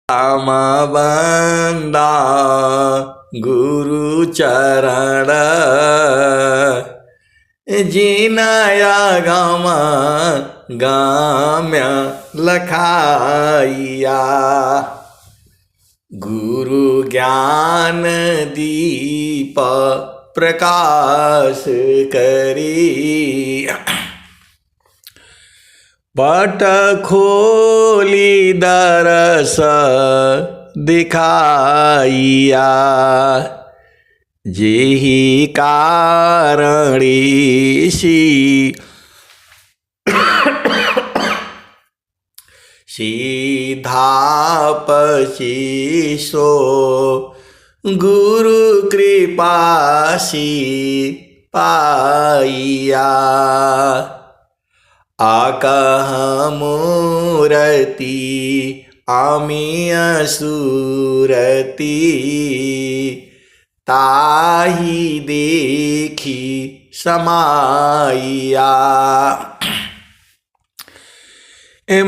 राम बंदा गुरु चरण जिनया गम गाम्य लखाइया। गुरु ज्ञान दीप प्रकाश करी पट खोली दरस दिखाइया। जेहि कारणी सीधापशिषो गुरु कृपासी पाइया। आकह मूरति आमिय सूरति ताहि देखी समाइया।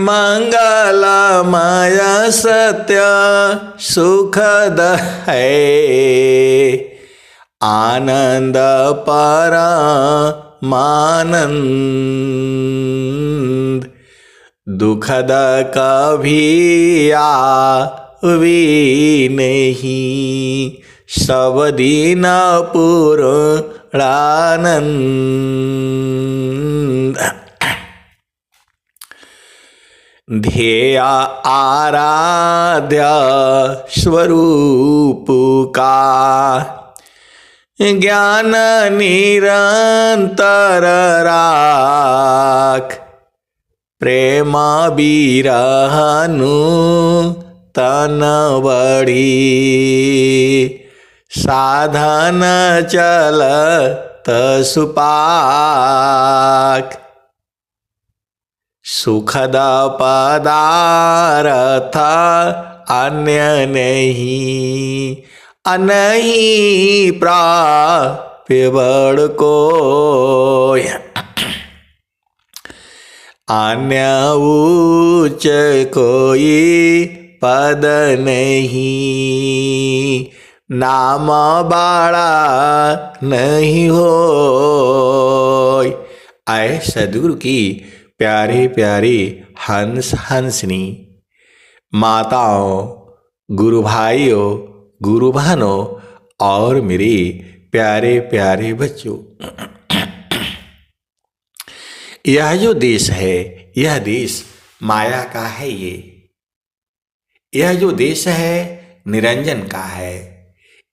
मंगलमय सत्य सुखद है आनंद परमानंद। दुखद कभी आवे नहीं सब दिन पूर्णानंद। ध्येय आराध्य स्वरूप का ज्ञान निरंतर राख। प्रेम बिरहनु तन बढ़ी साधन चलत सुपाक। सुखद पदार्थ अन्य नहीं अनहीं प्राप्य बड़ कोय। अन्य उच्च कोई पद नहीं नाम बाड़ा नहीं होय। आए सद्गुरु की प्यारे प्यारे हंस हंसनी माताओं, गुरु भाइयों, गुरु बहनों और मेरे प्यारे प्यारे बच्चों, यह जो देश है यह देश माया का है। यह जो देश है निरंजन का है।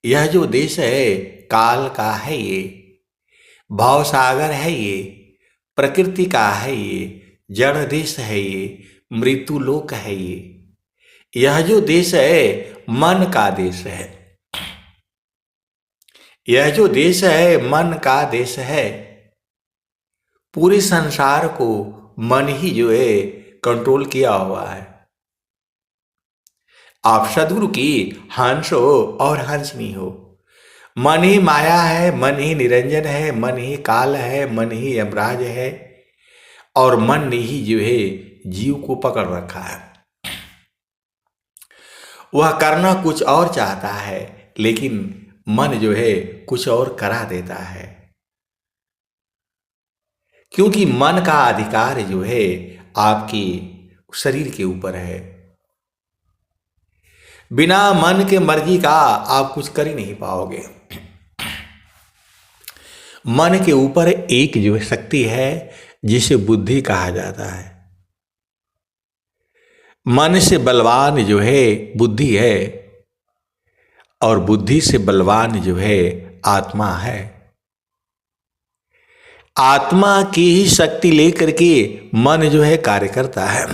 यह जो देश है काल का है। ये भवसागर है। ये प्रकृति का है। ये जड़ देश है। ये मृत्यु लोक है। यह जो देश है मन का देश है। यह जो देश है मन का देश है। पूरे संसार को मन ही जो है कंट्रोल किया हुआ है। आप सद्गुरु की हंस हो और हंसनी हो। मन ही माया है, मन ही निरंजन है, मन ही काल है, मन ही यमराज है और मन ने ही जो है जीव को पकड़ रखा है। वह करना कुछ और चाहता है लेकिन मन जो है कुछ और करा देता है। क्योंकि मन का अधिकार जो है आपके शरीर के ऊपर है। बिना मन के मर्जी का आप कुछ कर ही नहीं पाओगे। मन के ऊपर एक जो शक्ति है जिसे बुद्धि कहा जाता है। मन से बलवान जो है बुद्धि है और बुद्धि से बलवान जो है आत्मा है। आत्मा की ही शक्ति लेकर के मन जो है कार्य करता है।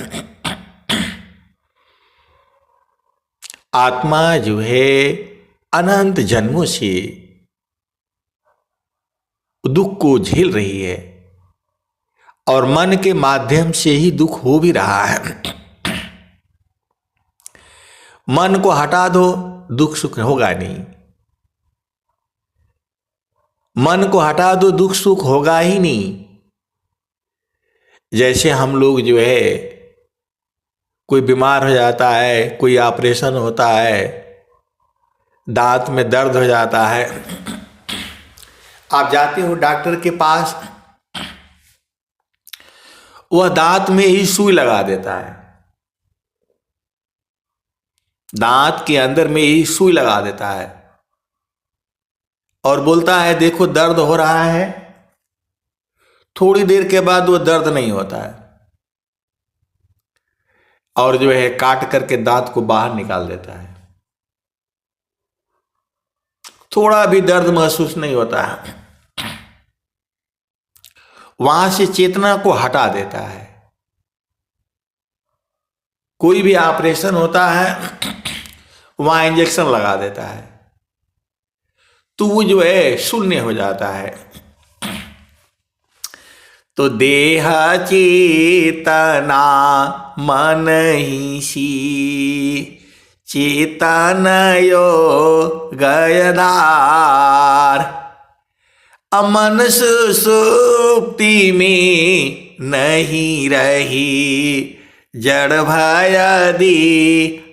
आत्मा जो है अनंत जन्मों से दुख को झेल रही है और मन के माध्यम से ही दुख हो भी रहा है। मन को हटा दो दुख सुख होगा नहीं। मन को हटा दो दुख सुख होगा ही नहीं। जैसे हम लोग जो है कोई बीमार हो जाता है, कोई ऑपरेशन होता है, दांत में दर्द हो जाता है, आप जाते हो डॉक्टर के पास, वह दांत में ही सुई लगा देता है, दांत के अंदर में ही सुई लगा देता है और बोलता है देखो दर्द हो रहा है। थोड़ी देर के बाद वो दर्द नहीं होता है और जो है काट करके दांत को बाहर निकाल देता है, थोड़ा भी दर्द महसूस नहीं होता है, वहां से चेतना को हटा देता है। कोई भी ऑपरेशन होता है वहां इंजेक्शन लगा देता है तो वो जो है शून्य हो जाता है। तो देह चेतना मन ही सी चेतन गयदार अमन सुसुप्ति में नहीं रही जड़ भयदी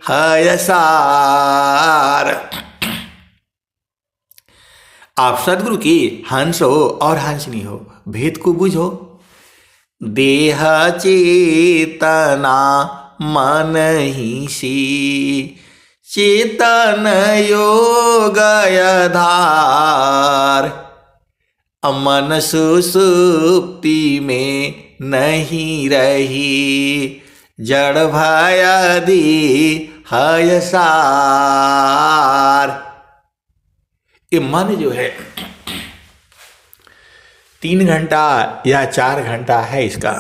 हयसार। आप सदगुरु की हंस हो और हंसनी हो, भेद को बुझो। देह चेतना मन ही सी चेतन योगयधार अमन सुसुप्ति में नहीं रही जड़ भयदी हयसार। ये मन जो है 3 घंटा या 4 घंटा है इसका।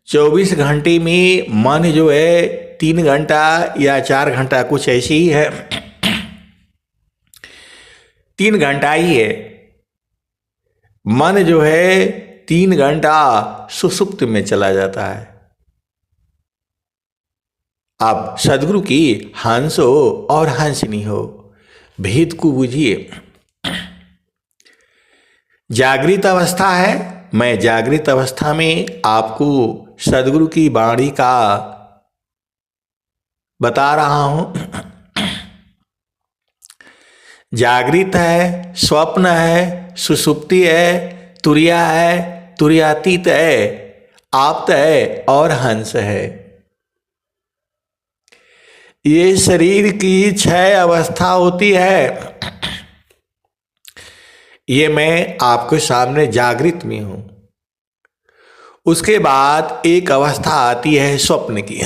24 घंटे में मन जो है 3 घंटा या 4 घंटा कुछ ऐसी ही है, 3 घंटा ही है। मन जो है 3 घंटा सुसुप्त में चला जाता है। आप सदगुरु की हंस हो और हंसनी हो, भेद को बुझिए। जागृत अवस्था है, मैं जागृत अवस्था में आपको सदगुरु की वाणी का बता रहा हूं। जागृत है, स्वप्न है, सुसुप्ति है, तुरिया है, तुरियातीत है, आप्त है और हंस है। ये शरीर की 6 अवस्था होती है। ये मैं आपके सामने जागृत में हूं। उसके बाद एक अवस्था आती है स्वप्न की।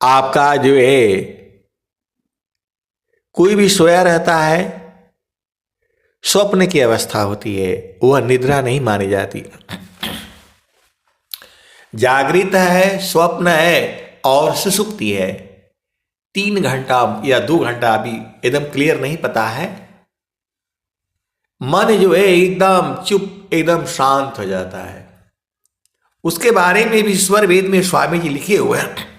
आपका जो है कोई भी सोया रहता है, स्वप्न की अवस्था होती है, वह निद्रा नहीं मानी जाती। जागृत है, स्वप्न है और सुसुप्ति है। 3 घंटा या 2 घंटा अभी एकदम क्लियर नहीं पता है। मन जो है एकदम चुप, एकदम शांत हो जाता है। उसके बारे में भी स्वर वेद में स्वामी जी लिखे हुए हैं।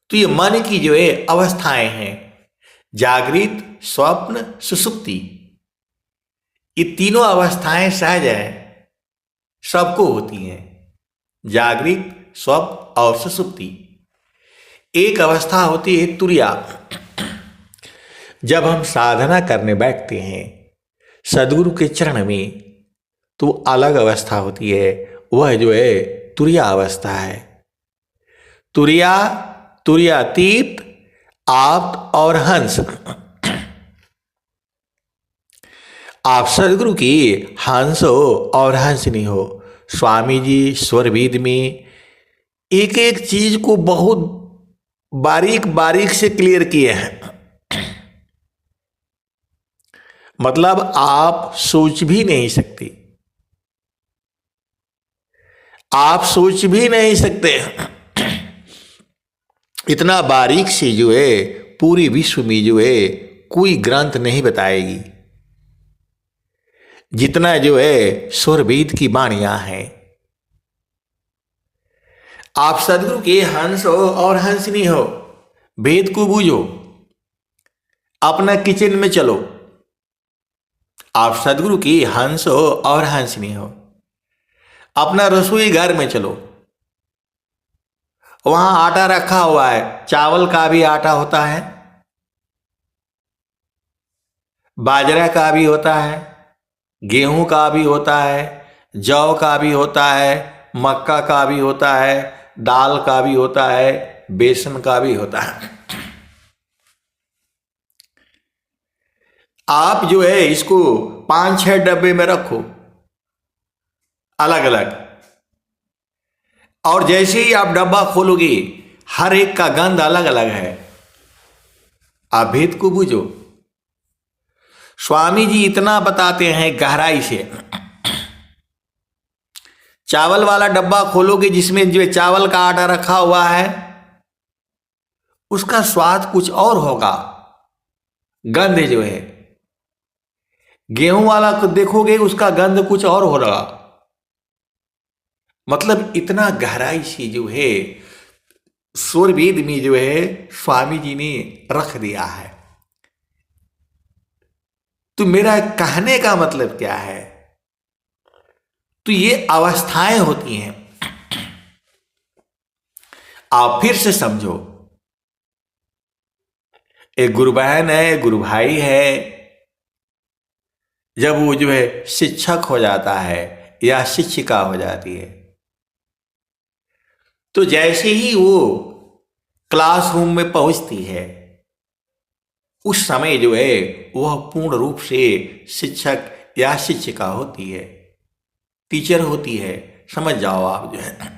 तो ये मन की जो है अवस्थाएं हैं, जागृत, स्वप्न, सुसुप्ति। ये तीनों अवस्थाएं सहज हैं, सबको होती हैं, जागृत, स्वप्न और सुसुप्ति। एक अवस्था होती है तुरिया। जब हम साधना करने बैठते हैं सदगुरु के चरण में, तो अलग अवस्था होती है, वह जो है तुरिया अवस्था है। तुरिया, तुरियातीत, आप्त और हंस। आप सदगुरु की हंस हो और हंसनी हो। स्वामी जी स्वरवेद में एक एक चीज को बहुत बारीक बारीक से क्लियर किए हैं। मतलब आप सोच भी नहीं सकते, आप सोच भी नहीं सकते, इतना बारीक से जो है पूरी विश्व में जो है कोई ग्रंथ नहीं बताएगी जितना जो है स्वरवेद की वाणियां हैं। आप सदगुरु के हंस हो और हंसनी हो, भेद को बूझो। अपना किचन में चलो, आप सदगुरु की हंस हो और हंसनी हो, अपना रसोई घर में चलो, वहां आटा रखा हुआ है, चावल का भी आटा होता है, बाजरा का भी होता है, गेहूं का भी होता है, जौ का भी होता है, मक्का का भी होता है, दाल का भी होता है, बेसन का भी होता है। आप जो है इसको 5-6 डब्बे में रखो अलग अलग, और जैसे ही आप डब्बा खोलोगे हर एक का गंध अलग अलग है। आप भेद को बूझो। स्वामी जी इतना बताते हैं गहराई से, चावल वाला डब्बा खोलोगे जिसमें जो चावल का आटा रखा हुआ है, उसका स्वाद कुछ और होगा, गंध जो है। गेहूं वाला को देखोगे उसका गंध कुछ और होगा। मतलब इतना गहराई से जो है सूरवेद में जो है स्वामी जी ने रख दिया है। तो मेरा कहने का मतलब क्या है, तो ये अवस्थाएं होती हैं। आप फिर से समझो, एक गुरु बहन है, गुरु भाई है, जब वो जो है शिक्षक हो जाता है या शिक्षिका हो जाती है, तो जैसे ही वो क्लासरूम में पहुंचती है, उस समय जो है वह पूर्ण रूप से शिक्षक या शिक्षिका होती है, टीचर होती है। समझ जाओ आप जो है,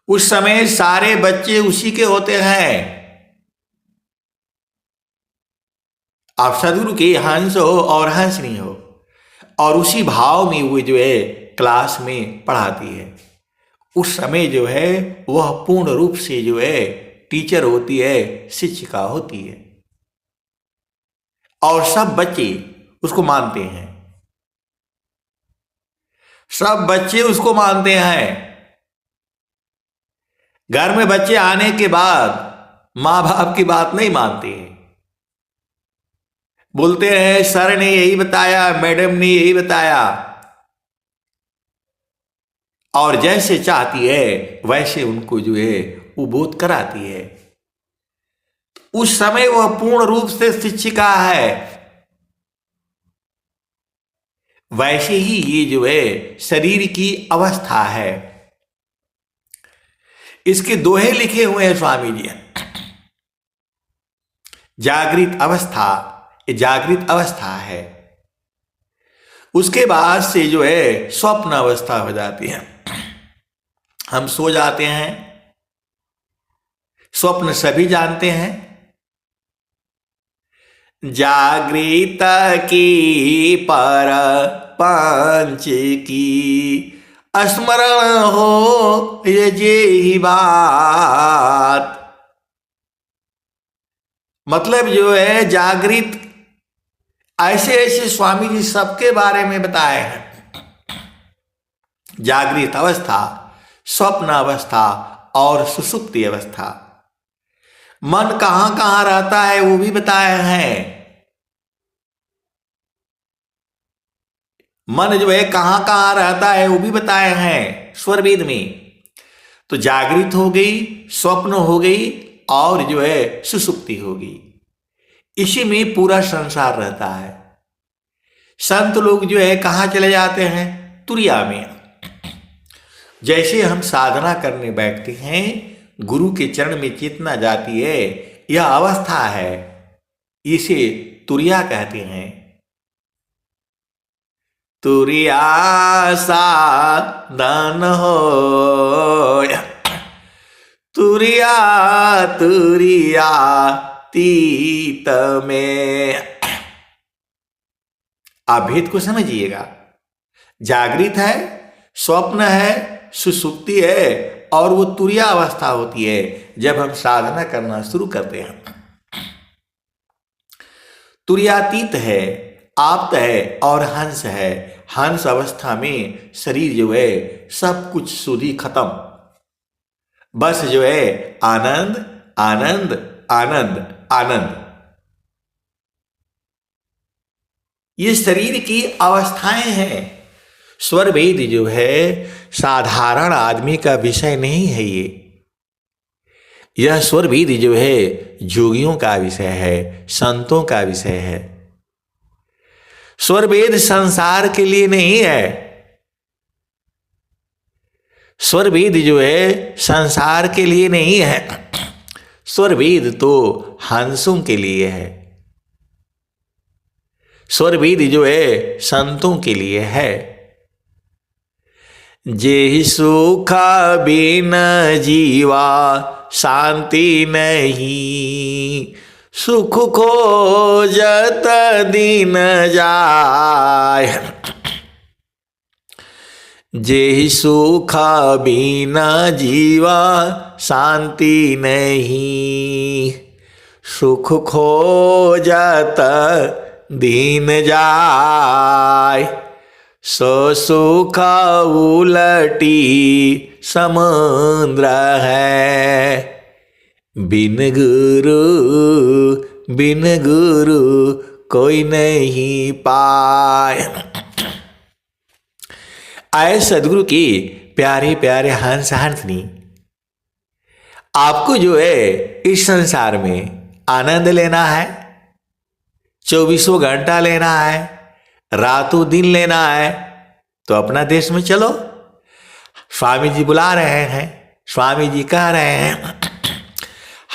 उस समय सारे बच्चे उसी के होते हैं। आप सदगुरु के हंस हो और हंसनी हो, और उसी भाव में वो जो है क्लास में पढ़ाती है। उस समय जो है वह पूर्ण रूप से जो है टीचर होती है, शिक्षिका होती है, और सब बच्चे उसको मानते हैं, सब बच्चे उसको मानते हैं। घर में बच्चे आने के बाद मां बाप की बात नहीं मानते हैं, बोलते हैं सर ने यही बताया, मैडम ने यही बताया, और जैसे चाहती है वैसे उनको जो है वो बोध कराती है। उस समय वह पूर्ण रूप से शिक्षिका है। वैसे ही ये जो है शरीर की अवस्था है। इसके दोहे लिखे हुए हैं स्वामी जी। जागृत अवस्था, ये जागृत अवस्था है। उसके बाद से जो है स्वप्न अवस्था हो जाती है। हम सो जाते हैं, स्वप्न सभी जानते हैं। जागृत की पर पंच की स्मरण हो ये ही बात। मतलब जो है जागृत, ऐसे ऐसे स्वामी जी सबके बारे में बताए हैं। जागृत अवस्था, स्वप्न अवस्था और सुषुप्ति अवस्था। मन कहां कहां रहता है वो भी बताए हैं। मन जो है कहां कहां रहता है वो भी बताए हैं स्वरवेद में। तो जागृत हो गई, स्वप्न हो गई, और जो है सुषुप्ति होगी। इसी में पूरा संसार रहता है। संत लोग जो है कहां चले जाते हैं, तुरिया में। जैसे हम साधना करने बैठते हैं, गुरु के चरण में चेतना जाती है, यह अवस्था है, इसे तुरिया कहते हैं। तुरिया साधन हो, तुरिया तुरिया तीत में। आप भेद को समझिएगा। जागृत है, स्वप्न है, सुषुप्ति है, और वो तुरिया अवस्था होती है जब हम साधना करना शुरू करते हैं। तुरियातीत है, आप्त है और हंस है। हंस अवस्था में शरीर जो है सब कुछ सुधी खत्म, बस जो है आनंद आनंद आनंद आनंद। ये शरीर की अवस्थाएं हैं। स्वर वेद जो है साधारण आदमी का विषय नहीं है। यह स्वर वेद जो है जोगियों का विषय है, संतों का विषय है। स्वर वेद संसार के लिए नहीं है। स्वर वेद जो है संसार के लिए नहीं है। स्वर वेद तो हंसों के लिए है। स्वर वेद जो है संतों के लिए है। जे सुखा बिन जीवा शांति नहीं, सुख खोजत दिन जाय। जे सुखा बिना जीवा शांति नहीं, सुख खोजत दिन जाय। सो सुख उलटी समुद्र है, बिन गुरु कोई नहीं पाए। आए सदगुरु की प्यारे प्यारे हंस हंसनी, आपको जो है इस संसार में आनंद लेना है, 24 घंटा लेना है, रातों दिन लेना है, तो अपना देश में चलो। स्वामी जी बुला रहे हैं, स्वामी जी कह रहे हैं,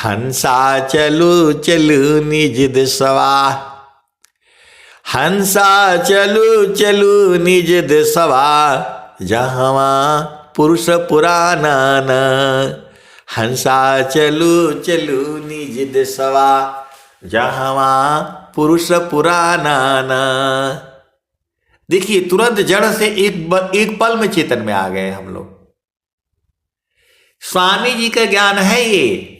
हंसा चलू चलू निज देशवा, हंसा चलू चलू निज देशवा, जहवा पुरुष पुराना न। हंसा चलू चलू निज देशवा, जहवा पुरुष पुराना न। देखिए तुरंत जड़ से एक पल में चेतन में आ गए हम लोग। स्वामी जी का ज्ञान है ये।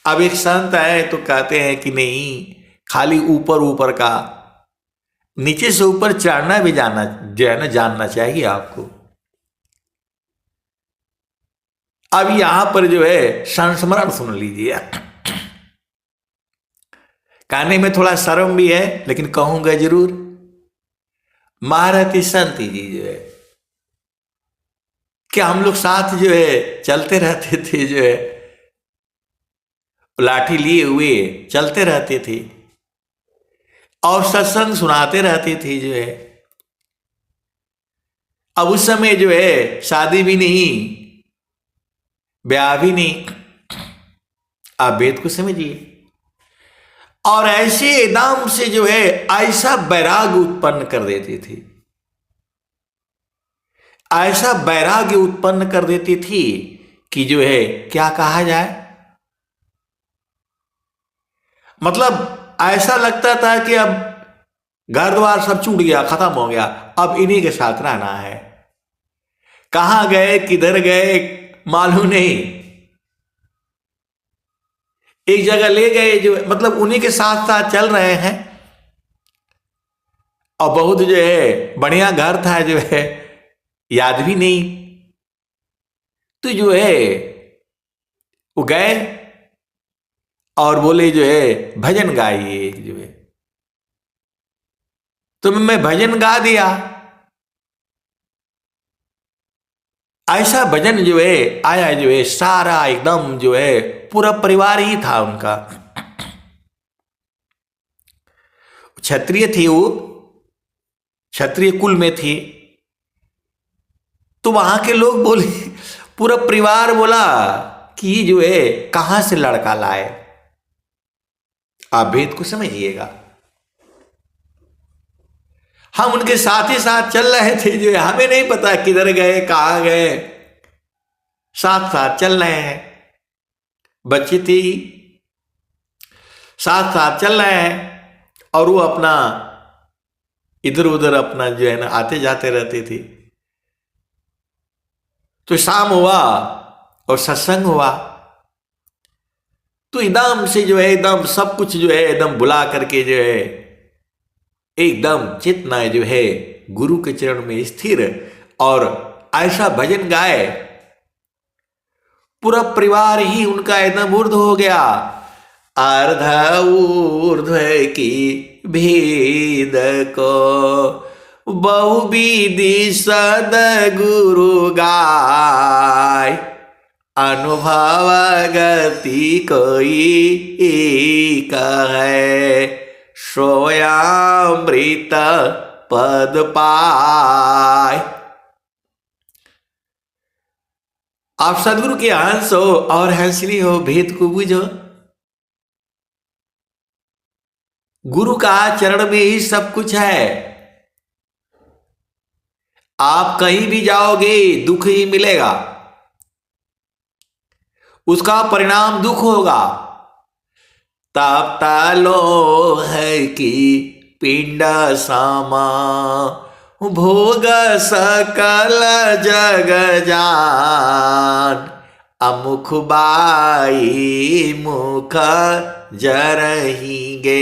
अब एक संत है तो कहते हैं कि नहीं, खाली ऊपर ऊपर का, नीचे से ऊपर चढ़ना भी जाना जो है ना जानना चाहिए आपको। अब यहां पर जो है संस्मरण सुन लीजिए। कहने में थोड़ा शर्म भी है लेकिन कहूंगा जरूर। महारथी संत जी जो है कि हम लोग साथ जो है चलते रहते थे, जो है लाठी लिए हुए चलते रहते थे और सत्संग सुनाते रहते थे जो है। अब उस समय जो है शादी भी नहीं, ब्याह भी नहीं। आप वेद को समझिए। और ऐसे एकदम से जो है ऐसा वैराग्य उत्पन्न कर देती थी, ऐसा वैराग्य उत्पन्न कर देती थी कि जो है क्या कहा जाए, मतलब ऐसा लगता था कि अब घर द्वार सब छूट गया, खत्म हो गया, अब इन्हीं के साथ रहना है। कहां गए किधर गए मालूम नहीं। एक जगह ले गए जो मतलब उन्हीं के साथ साथ चल रहे हैं। और बहुत जो है बढ़िया घर था जो है, याद भी नहीं। तो जो है वो गए और बोले जो है भजन गाइए जो है। तो मैं भजन गा दिया। ऐसा भजन जो है आया जो है, सारा एकदम जो है पूरा परिवार ही था उनका। क्षत्रिय थे वो, क्षत्रिय कुल में थे। तो वहां के लोग बोले, पूरा परिवार बोला कि जो है कहां से लड़का लाए। आप भेद को समझिएगा। हम उनके साथ ही साथ चल रहे थे जो है, हमें नहीं पता किधर गए कहां गए, साथ साथ चल रहे हैं। बच्चे थी, साथ साथ चल रहे हैं और वो अपना इधर उधर अपना जो है ना आते जाते रहते थे। तो शाम हुआ और सत्संग हुआ। तो एकदम से जो है एकदम सब कुछ जो है एकदम बुला करके जो है एकदम चेतना जो है गुरु के चरण में स्थिर, और ऐसा भजन गाए पूरा परिवार ही उनका एकदम ऊर्ध्व हो गया। अर्ध ऊर्ध्व की भेद को, बहुविधि सद्गुरु गाय, अनुभव गति कोई एक है, सोयामृत पद पाय। आप सदगुरु के हंस हो और हंसनी हो, भेद को बुझो। गुरु का चरण में ही सब कुछ है। आप कहीं भी जाओगे दुख ही मिलेगा, उसका परिणाम दुख होगा। ताप्ता लोह की पिंड सामा, भोग सकल जग जान, अमुख बाई मुख जरहिंगे,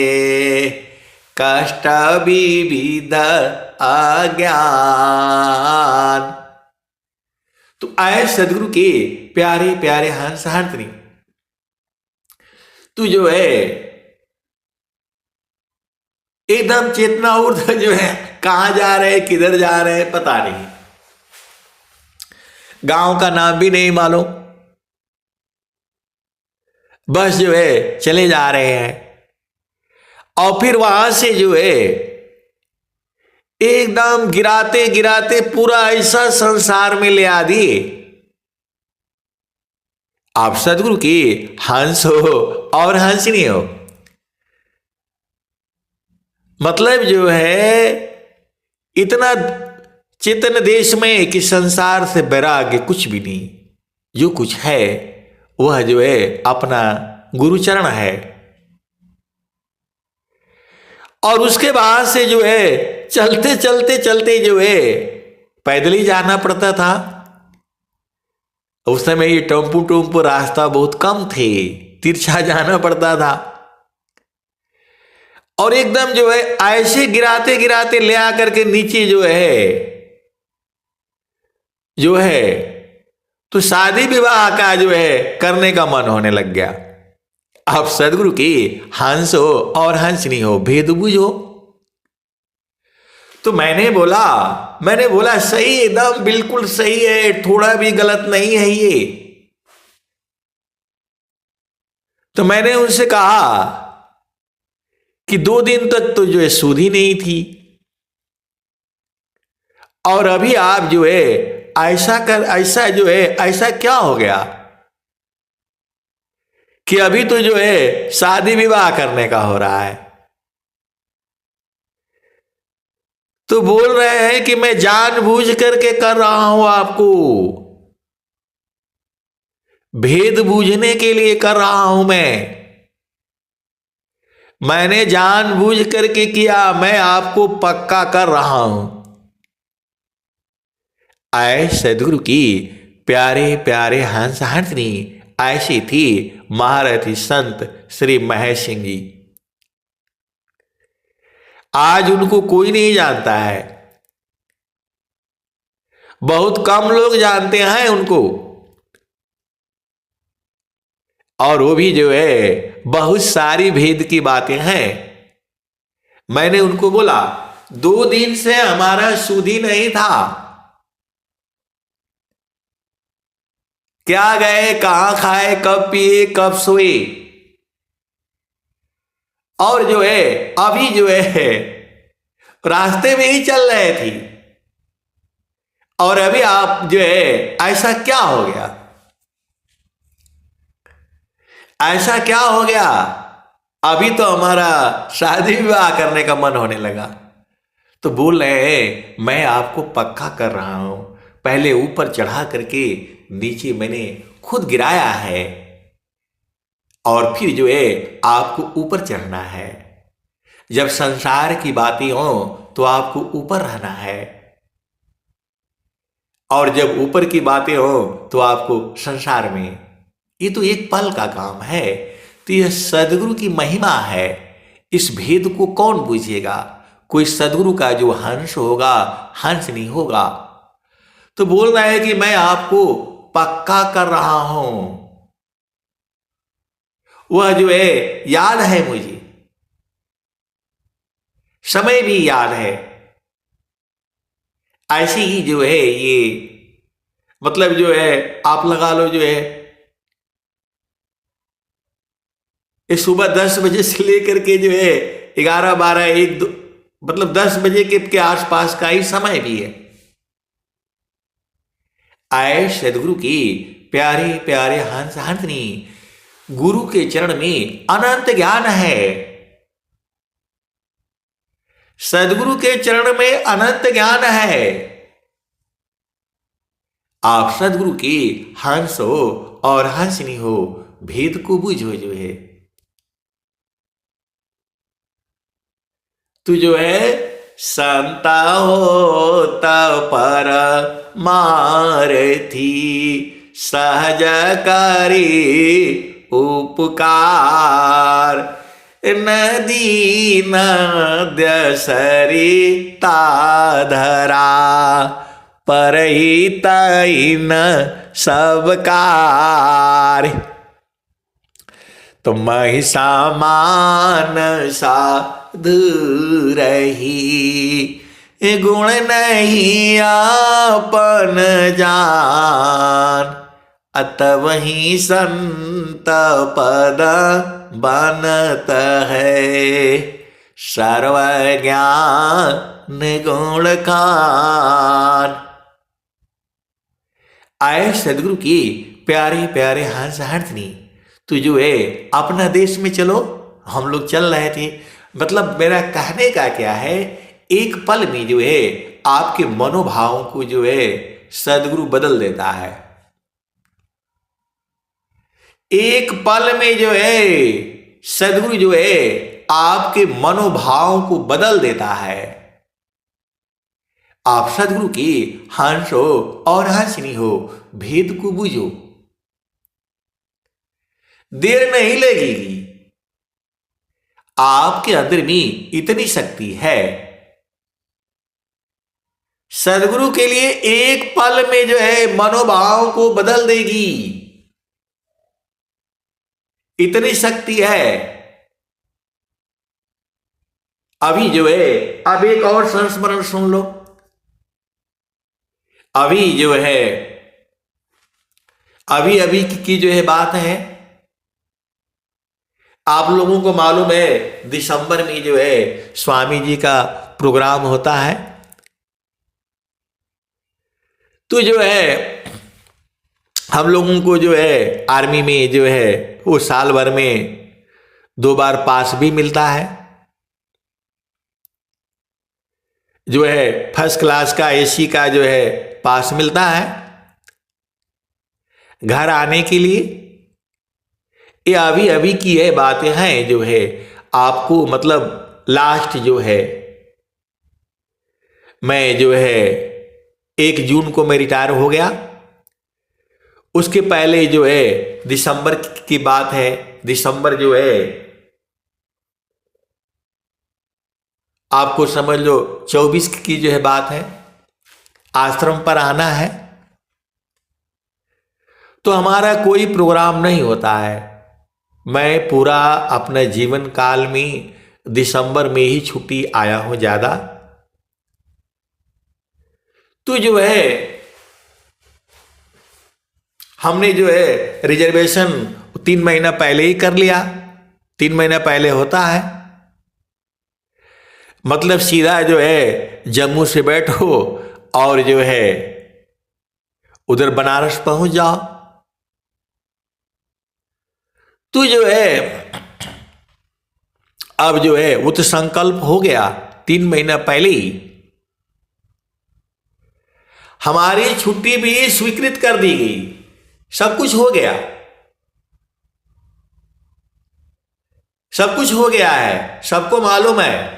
कष्ट विविध अज्ञान। तो आए सदगुरु के प्यारे प्यारे हंस हंसनी, तू जो है एकदम चेतना ऊर्ध्व जो है, कहां जा रहे किधर जा रहे पता नहीं, गांव का नाम भी नहीं मालूम, बस जो है चले जा रहे हैं। और फिर वहां से जो है एकदम गिराते गिराते पूरा ऐसा संसार में ले आ दिए। आप सदगुरु की हंस हो और हंसनी हो, मतलब जो है इतना चेतन देश में कि संसार से वैराग्य कुछ भी नहीं, जो कुछ है वह जो है अपना गुरुचरण है। और उसके बाद से जो है चलते चलते चलते जो है पैदल ही जाना पड़ता था। उस समय ये टम्पू टम्पू रास्ता बहुत कम थे, तिरछा जाना पड़ता था। और एकदम जो है ऐसे गिराते गिराते ले आकर के नीचे जो है तो शादी विवाह का जो है करने का मन होने लग गया। आप सदगुरु की हंस हो और हंसनी हो, भेद बुझो। तो मैंने बोला सही, एकदम बिल्कुल सही है, थोड़ा भी गलत नहीं है ये। तो मैंने उनसे कहा कि 2 दिन तक तो जो है सुध ही नहीं थी, और अभी आप जो है ऐसा क्या हो गया कि अभी तो जो है शादी विवाह करने का हो रहा है। तो बोल रहे हैं कि मैं जानबूझ करके कर रहा हूं, आपको भेद बूझने के लिए कर रहा हूं। मैंने जानबूझ करके किया, मैं आपको पक्का कर रहा हूं। आए सदगुरु की प्यारे प्यारे हंस हंसनी, ऐसी थी महारथी संत श्री महेश सिंह जी। आज उनको कोई नहीं जानता है, बहुत कम लोग जानते हैं उनको। और वो भी जो है बहुत सारी भेद की बातें हैं। मैंने उनको बोला 2 दिन से हमारा सुध ही नहीं था, क्या गए, कहां खाए, कब पिए, कब सोए। और जो है अभी जो है रास्ते में ही चल रहे थे, और अभी आप जो है ऐसा क्या हो गया, ऐसा क्या हो गया, अभी तो हमारा शादी विवाह करने का मन होने लगा। तो बोल रहे हैं मैं आपको पक्का कर रहा हूं, पहले ऊपर चढ़ा करके नीचे मैंने खुद गिराया है, और फिर जो है आपको ऊपर चढ़ना है। जब संसार की बातें हो तो आपको ऊपर रहना है, और जब ऊपर की बातें हो तो आपको संसार में। ये तो एक पल का काम है। तो यह सदगुरु की महिमा है, इस भेद को कौन बुझेगा। कोई सदगुरु का जो हंस होगा, हंस नहीं होगा। तो बोल रहा है कि मैं आपको पक्का कर रहा हूं, वह जो है याद है मुझे। समय भी याद है। ऐसे ही जो है ये मतलब जो है आप लगा लो जो है ये सुबह 10 बजे से लेकर के जो है 11, 12, 1, 2 मतलब 10 बजे के आसपास का ही समय भी है। आए सदगुरु की प्यारे प्यारे हंस हंसनी, गुरु के चरण में अनंत ज्ञान है। सदगुरु के चरण में अनंत ज्ञान है। आप सदगुरु की हंस हो और हंसनी हो, भेद को बुझो जो है। तू जो है संता होता पर मार थी, सहज करी उपकार, नदी नद्य सरिता धरा, परहित इन सब कार्य, तुम ही समान साधु रही, गुण नहीं आपन जान, अत वही संत पद बनत है, सर्व ज्ञान गुण खान। आए सदगुरु की प्यारे प्यारे हंस हंसनी, तो जो है अपना देश में चलो। हम लोग चल रहे थे, मतलब मेरा कहने का क्या है, एक पल में जो है आपके मनोभावों को जो है सदगुरु बदल देता है। एक पल में जो है सदगुरु जो है आपके मनोभावों को बदल देता है। आप सदगुरु की हंस हो और हंसनी हो, भेद को बुझो। देर नहीं लगेगी। आपके अंदर में इतनी शक्ति है। सदगुरु के लिए एक पल में जो है मनोभाव को बदल देगी, इतनी शक्ति है। अभी जो है अब एक और संस्मरण सुन लो। अभी जो है अभी की जो है बात है, आप लोगों को मालूम है दिसंबर में जो है स्वामी जी का प्रोग्राम होता है। तो जो है हम लोगों को जो है आर्मी में जो है वो साल भर में 2 बार पास भी मिलता है। जो है फर्स्ट क्लास का एसी का जो है पास मिलता है घर आने के लिए। ये अभी अभी की है बातें हैं जो है आपको, मतलब लास्ट जो है मैं जो है 1 जून को मैं रिटायर हो गया। उसके पहले जो है दिसंबर की बात है। दिसंबर जो है आपको समझ लो 24 की जो है बात है। आश्रम पर आना है तो हमारा कोई प्रोग्राम नहीं होता है। मैं पूरा अपने जीवन काल में दिसंबर में ही छुट्टी आया हूं ज्यादा। तो जो है हमने जो है रिजर्वेशन 3 महीना पहले ही कर लिया। 3 महीना पहले होता है, मतलब सीधा जो है जम्मू से बैठो और जो है उधर बनारस पहुंच जाओ। तो जो है अब जो है वो तो संकल्प हो गया 3 महीना पहले ही। हमारी छुट्टी भी स्वीकृत कर दी गई, सब कुछ हो गया, सब कुछ हो गया है, सबको मालूम है।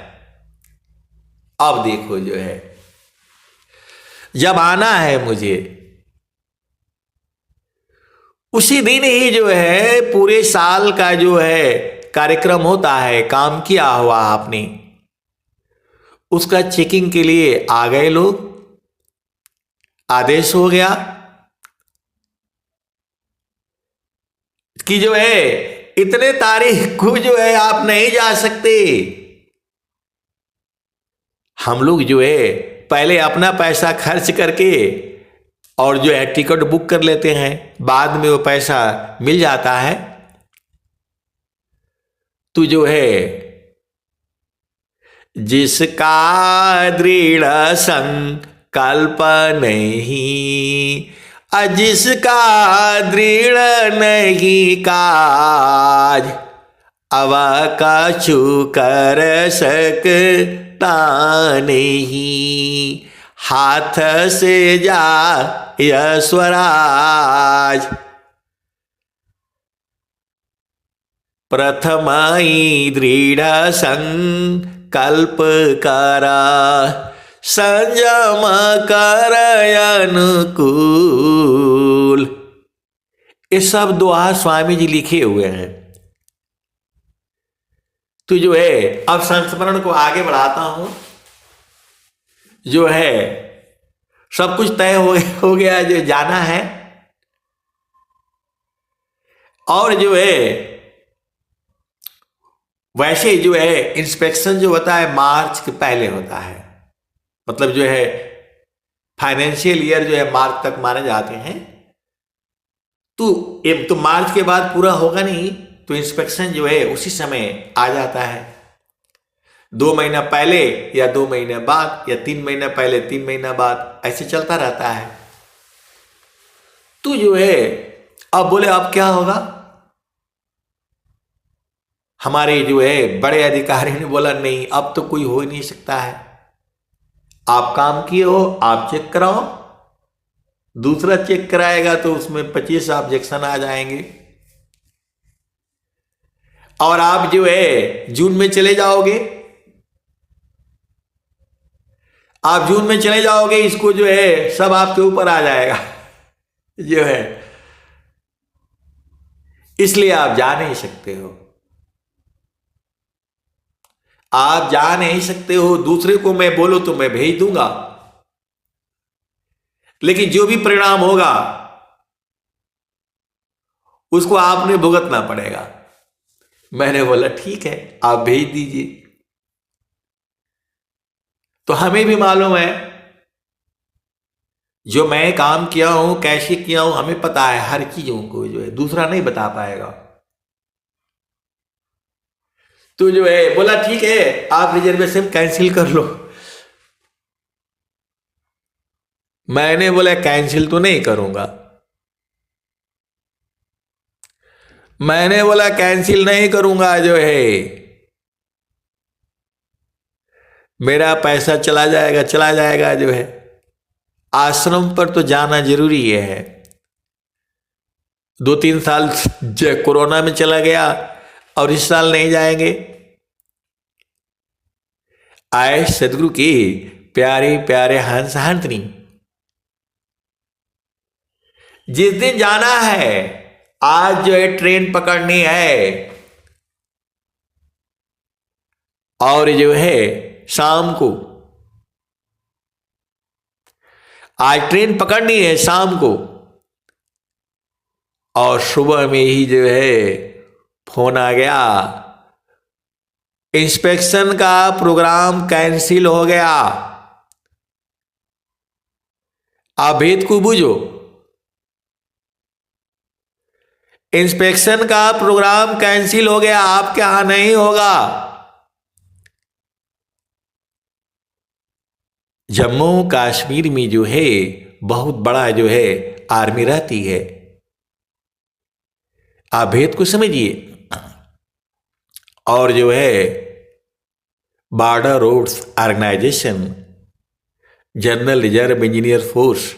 अब देखो जो है जब आना है मुझे, उसी दिन ही जो है पूरे साल का जो है कार्यक्रम होता है, काम किया हुआ आपने, उसका चेकिंग के लिए आ गए लोग। आदेश हो गया कि जो है इतने तारीख को जो है आप नहीं जा सकते। हम लोग जो है पहले अपना पैसा खर्च करके और जो है टिकट बुक कर लेते हैं, बाद में वो पैसा मिल जाता है। तो जो है जिसका दृढ़ संकल्प नहीं, जिसका दृढ़ नहीं काज, अब कछु कर सकता नहीं, हाथ से जा स्वराज। प्रथमाई दृढ़ संकल्प करा, संयम कर अनुकूल। ये सब दोहा स्वामी जी लिखे हुए हैं। तो जो है अब संस्मरण को आगे बढ़ाता हूं। जो है सब कुछ तय हो गया, जो जाना है। और जो है वैसे जो है इंस्पेक्शन जो होता है मार्च के पहले होता है, मतलब जो है फाइनेंशियल ईयर जो है मार्च तक माने जाते हैं। तो मार्च के बाद पूरा होगा नहीं, तो इंस्पेक्शन जो है उसी समय आ जाता है। 2 महीना पहले या 2 महीने बाद या 3 महीना पहले 3 महीना बाद, ऐसे चलता रहता है। तो जो है अब बोले अब क्या होगा। हमारे जो है बड़े अधिकारी ने बोला नहीं, अब तो कोई हो ही नहीं सकता है। आप काम किए हो, आप चेक कराओ। दूसरा चेक कराएगा तो उसमें 25 ऑब्जेक्शन आ जाएंगे, और आप जो है जून में चले जाओगे। आप जून में चले जाओगे, इसको जो है सब आपके ऊपर आ जाएगा जो है, इसलिए आप जा नहीं सकते हो। आप जा नहीं सकते हो। दूसरे को मैं बोलो तो मैं भेज दूंगा, लेकिन जो भी परिणाम होगा उसको आपने भुगतना पड़ेगा। मैंने बोला ठीक है, आप भेज दीजिए। तो हमें भी मालूम है जो मैं काम किया हूं, कैसे किया हूं, हमें पता है हर चीजों को, जो है दूसरा नहीं बता पाएगा। तो जो है बोला ठीक है, आप रिजर्वेशन कैंसिल कर लो। मैंने बोला कैंसिल तो नहीं करूंगा। मैंने बोला कैंसिल नहीं करूंगा, जो है मेरा पैसा चला जाएगा, चला जाएगा। जो है आश्रम पर तो जाना जरूरी है। 2-3 साल कोरोना में चला गया और इस साल नहीं जाएंगे। आए सदगुरु की प्यारे प्यारे हंस हंसनी, जिस दिन जाना है, आज जो है ट्रेन पकड़नी है, और जो है शाम को, आज ट्रेन पकड़नी है शाम को, और सुबह में ही जो है फोन आ गया, इंस्पेक्शन का प्रोग्राम कैंसिल हो गया। आप भेद को बूझो, इंस्पेक्शन का प्रोग्राम कैंसिल हो गया, आपके यहां नहीं होगा। जम्मू कश्मीर में जो है बहुत बड़ा जो है आर्मी रहती है। आप भेद को समझिए। और जो है border roads organisation, general reserve engineer force,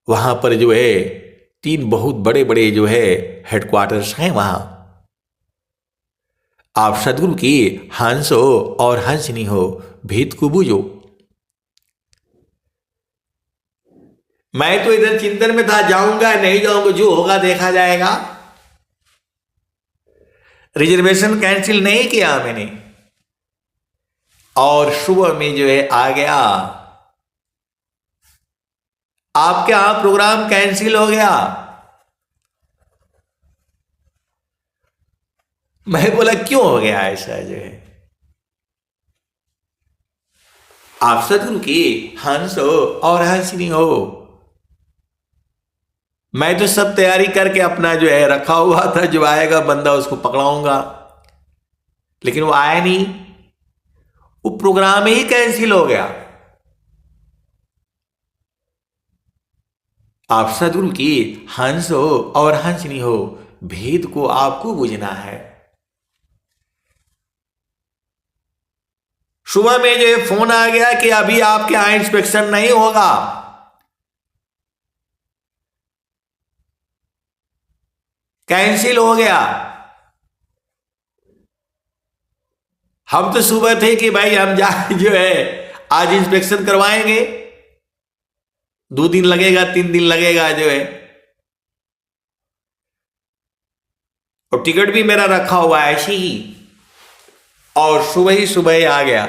वहां पर जो है 3 बहुत बड़े बड़े जो है हेडक्वार्टर्स हैं वहां। आप सदगुरु की हंस हो और हंसनी हो, भेद को बूझो। मैं तो इधर चिंतन में था, जाऊंगा नहीं जाऊंगा, जो होगा देखा जाएगा। रिजर्वेशन कैंसिल नहीं किया मैंने, और सुबह में जो है आ गया, आपके यहां प्रोग्राम कैंसिल हो गया। मैं बोला क्यों हो गया ऐसा, जो है आप सदगुरु की हंस हो और हंसनी हो। मैं तो सब तैयारी करके अपना जो है रखा हुआ था, जो आएगा बंदा उसको पकड़ाऊंगा, लेकिन वो आया नहीं, वो प्रोग्राम ही कैंसिल हो गया। आप सदगुरु की हंस हो और हंसनी हो, भेद को आपको बुझना है। सुबह में जो फोन आ गया कि अभी आपके यहां इंस्पेक्शन नहीं होगा, कैंसिल हो गया। हम तो सुबह थे कि भाई हम जा जो है आज इंस्पेक्शन करवाएंगे, 2 दिन लगेगा 3 दिन लगेगा जो है, और टिकट भी मेरा रखा हुआ है ऐसे ही, और सुबह ही सुबह ही आ गया।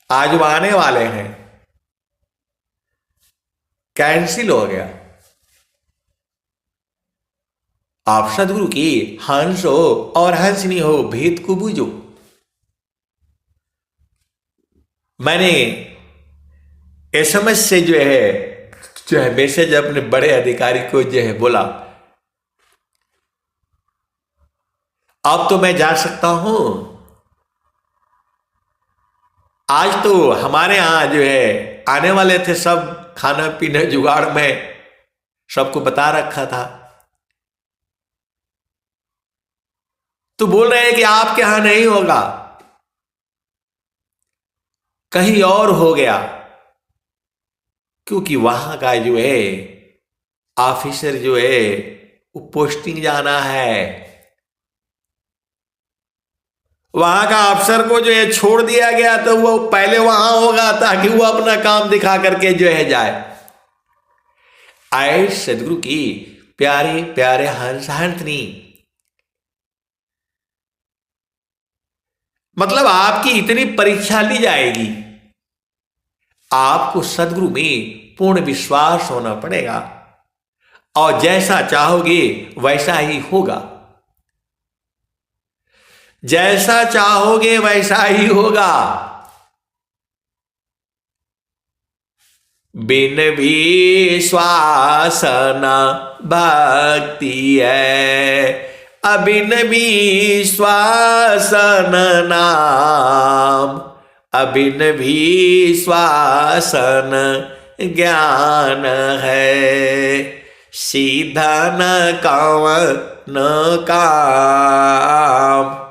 आज वो आने वाले हैं, कैंसिल हो गया। आप सदगुरु की हंस हो और हंसनी हो, भेद को बूझो। मैंने एसएमएस से जो है मैसेज अपने बड़े अधिकारी को जो है बोला, अब तो मैं जा सकता हूं। आज तो हमारे यहां जो है आने वाले थे सब, खाना पीना जुगाड़ में सबको बता रखा था, तो बोल रहे हैं कि आपके यहां नहीं होगा, कहीं और हो गया, क्योंकि वहां का जो है ऑफिसर जो है वो पोस्टिंग जाना है। वहां का अफसर को जो है छोड़ दिया गया, तो वो पहले वहां होगा ताकि वो अपना काम दिखा करके जो है जाए। आए सदगुरु की प्यारे प्यारे हंस हंसनी, मतलब आपकी इतनी परीक्षा ली जाएगी, आपको सदगुरु में पूर्ण विश्वास होना पड़ेगा, और जैसा चाहोगे वैसा ही होगा, जैसा चाहोगे वैसा ही होगा। बिन विश्वास न भक्ति है, अबिन विश्वास न नाम, अबिन विश्वास न ज्ञान है, सीधा न कवन काम।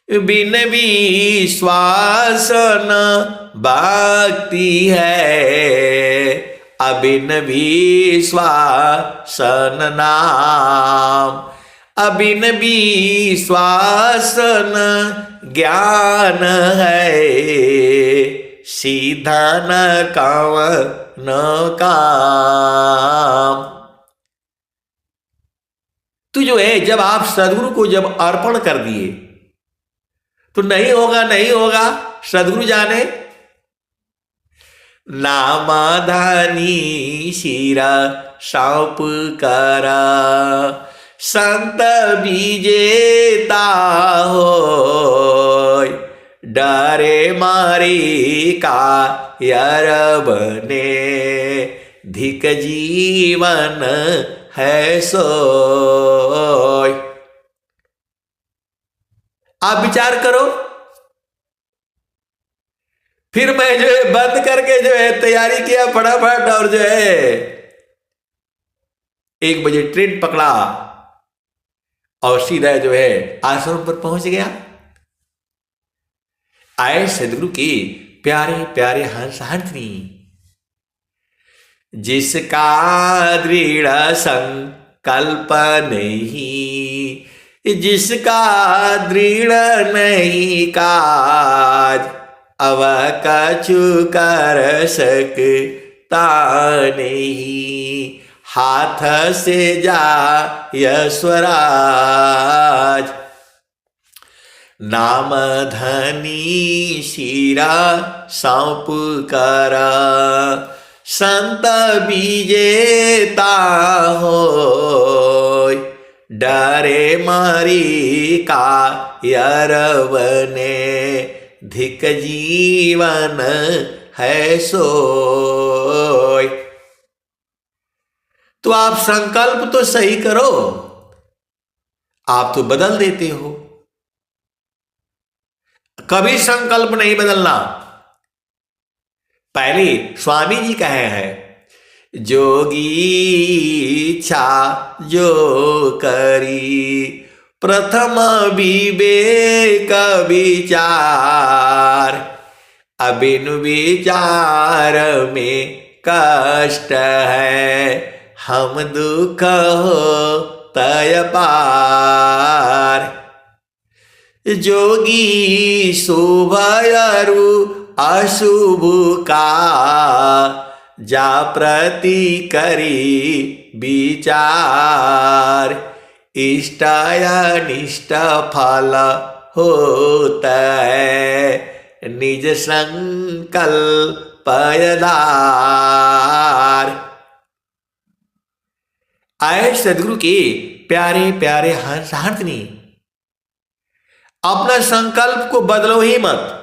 बिन विश्वास न भक्ति है, अबिन विश्वास न नाम, अबिन विश्वास न ज्ञान है, सीधा न कवन काम। तो जो है जब आप सदगुरु को जब अर्पण कर दिए तो नहीं होगा, नहीं होगा, सदगुरु जाने। नामाधानी शिरा सौंप करा, संत विजेता होय, डरे मारी का यर बने, धिक जीवन है सोय। आप विचार करो, फिर मैं जो है बंद करके जो है तैयारी किया फटाफट, और जो है 1 बजे ट्रेन पकड़ा और सीधा जो है आश्रम पर पहुंच गया। आए सदगुरु की प्यारे प्यारे हंस हंसनी, जिसका दृढ़ संकल्प नहीं, जिसका दृढ़ नहीं काज, अब कछु कर सकता नहीं, हाथ से जा स्वराज। नाम धनी शिरा सौंप करा, संत विजेता होय, डरे मारी का यर बने, धिक जीवन है सोय। तो आप संकल्प तो सही करो, आप तो बदल देते हो। कभी संकल्प नहीं बदलना। पहले स्वामी जी कहे हैं, जोगी इच्छा जो करी, प्रथम विवेक विचार, अबिनु विचार में कष्ट है, हम दुख हो तय पार। जोगी शुभ अरु अशुभ का, जा प्रति करी विचार, इष्ट अनिष्ट फल होता है, निज संकल्प आधार। आए सदगुरु के प्यारे प्यारे हंस हंसनी, अपना संकल्प को बदलो ही मत।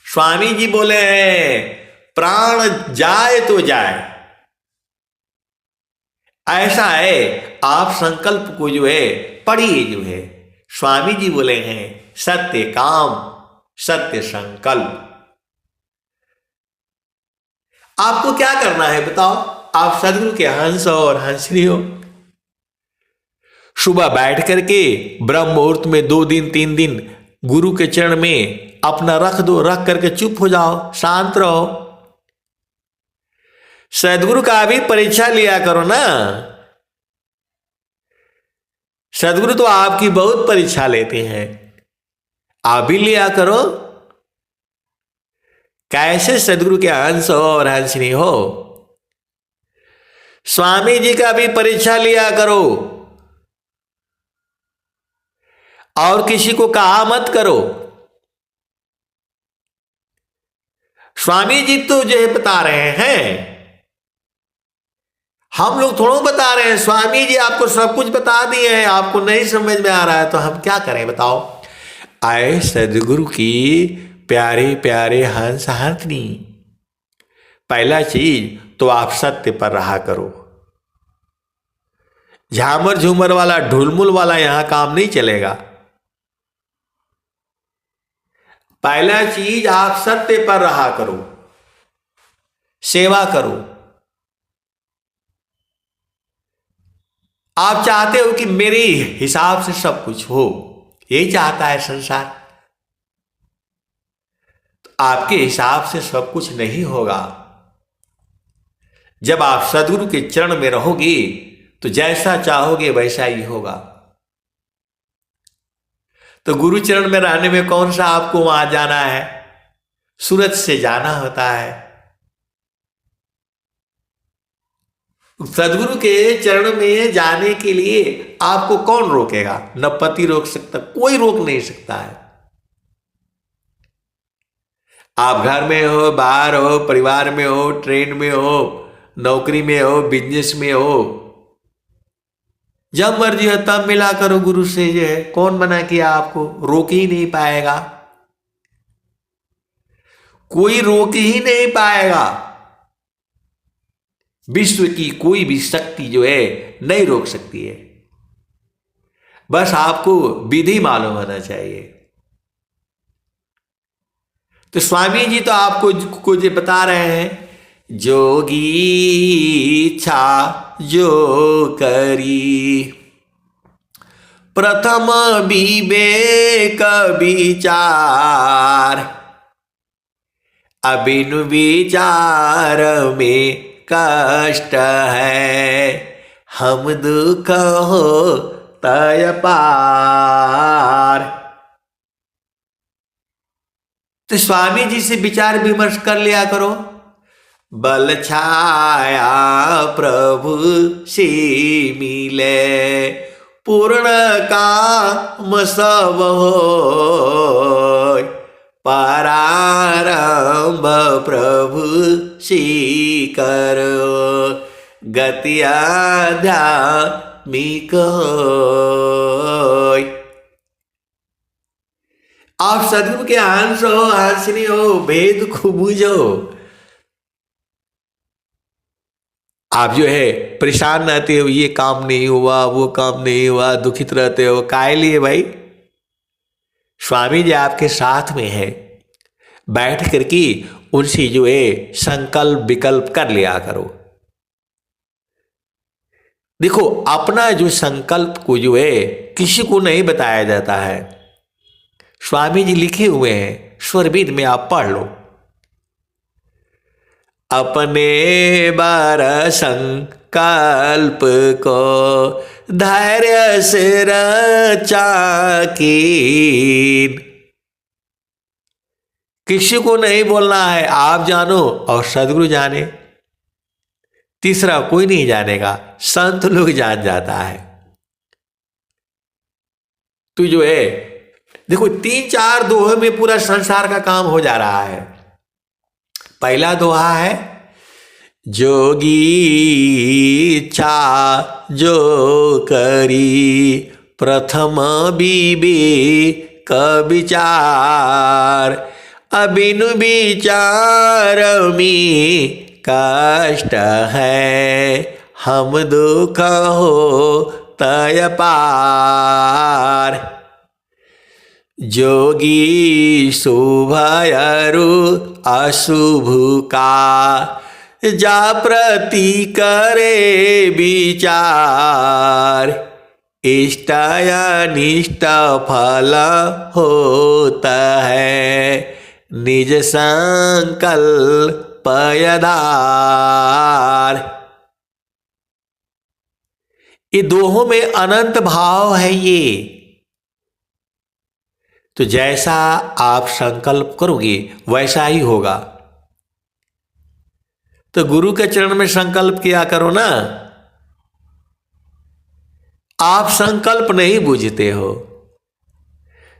स्वामी जी बोले हैं, प्राण जाए तो जाए। ऐसा है, आप संकल्प को जो है पढ़िए। जो है स्वामी जी बोले हैं, सत्य काम सत्य संकल्प। आपको क्या करना है बताओ? आप सदगुरु के हंस और हंसनी हो। सुबह बैठ करके ब्रह्म मुहूर्त में 2 दिन 3 दिन गुरु के चरण में अपना रख दो, रख करके चुप हो जाओ, शांत रहो। सदगुरु का भी परीक्षा लिया करो ना। सदगुरु तो आपकी बहुत परीक्षा लेते हैं, आप भी लिया करो। कैसे सदगुरु के हंस हो और हंसनी हो। स्वामी जी का भी परीक्षा लिया करो, और किसी को कहा मत करो। स्वामी जी तो जो है बता रहे हैं, हम लोग थोड़ा बता रहे हैं। स्वामी जी आपको सब कुछ बता दिए हैं, आपको नहीं समझ में आ रहा है तो हम क्या करें बताओ? आए सदगुरु की प्यारे प्यारे हंस हंसनी। पहला चीज तो आप सत्य पर रहा करो। झामर झूमर वाला ढुलमुल वाला यहां काम नहीं चलेगा। पहला चीज आप सत्य पर रहा करो, सेवा करो। आप चाहते हो कि मेरे हिसाब से सब कुछ हो, यही चाहता है संसार। तो आपके हिसाब से सब कुछ नहीं होगा। जब आप सदगुरु के चरण में रहोगे तो जैसा चाहोगे वैसा ही होगा। तो गुरु चरण में रहने में कौन सा आपको वहां जाना है? सूरत से जाना होता है। सदगुरु के चरण में जाने के लिए आपको कौन रोकेगा? न पति रोक सकता, कोई रोक नहीं सकता है। आप घर में हो, बाहर हो, परिवार में हो, ट्रेन में हो, नौकरी में हो, बिजनेस में हो, जब मर्जी हो तब मिला करो गुरु से। जो है कौन मना किया आपको? रोक ही नहीं पाएगा, कोई रोक ही नहीं पाएगा। विश्व की कोई भी शक्ति जो है नहीं रोक सकती है। बस आपको विधि मालूम होना चाहिए। तो स्वामी जी तो आपको कुछ बता रहे हैं, जोगी इच्छा जो करी, प्रथम विवेक विचार, अबिनु विचार में कष्ट है, हम दुख हो तय पार। तो स्वामी जी से विचार विमर्श कर लिया करो। बल छाया प्रभु से मिले, पूर्ण काम सब हो, परारंभ प्रभु सी करो, गति आध्यात्मिक होय। आप सदगुरु के हंस हो, हंसनी हो, भेद को बूझो। आप जो है परेशान रहते हो, ये काम नहीं हुआ, वो काम नहीं हुआ, दुखित रहते हो, काहे लिए भाई? स्वामी जी आपके साथ में है, बैठ करके उनसे जो है संकल्प विकल्प कर लिया करो। देखो, अपना जो संकल्प को जो है किसी को नहीं बताया जाता है। स्वामी जी लिखे हुए हैं, स्वरवेद में आप पढ़ लो। अपने बार संकल्प को धैर्य से रचा कीन। किसी को नहीं बोलना है, आप जानो और सदगुरु जाने, तीसरा कोई नहीं जानेगा, संत लोग जान जाता है। तो जो है देखो, 3-4 दोहे में पूरा संसार का काम हो जा रहा है। पहला दोहा है, जोगी इच्छा जो करी प्रथम विवेक विचार, अबिनु विचार में कष्ट है, हम दुख हो तय पार। जोगी शुभ अरु अशुभ का जा प्रति करे विचार, इष्ट अनिष्ट फल होता है, निज संकल्प आधार। ये दोहों में अनंत भाव है। ये तो जैसा आप संकल्प करोगे वैसा ही होगा। तो गुरु के चरण में संकल्प किया करो ना। आप संकल्प नहीं बूझते हो।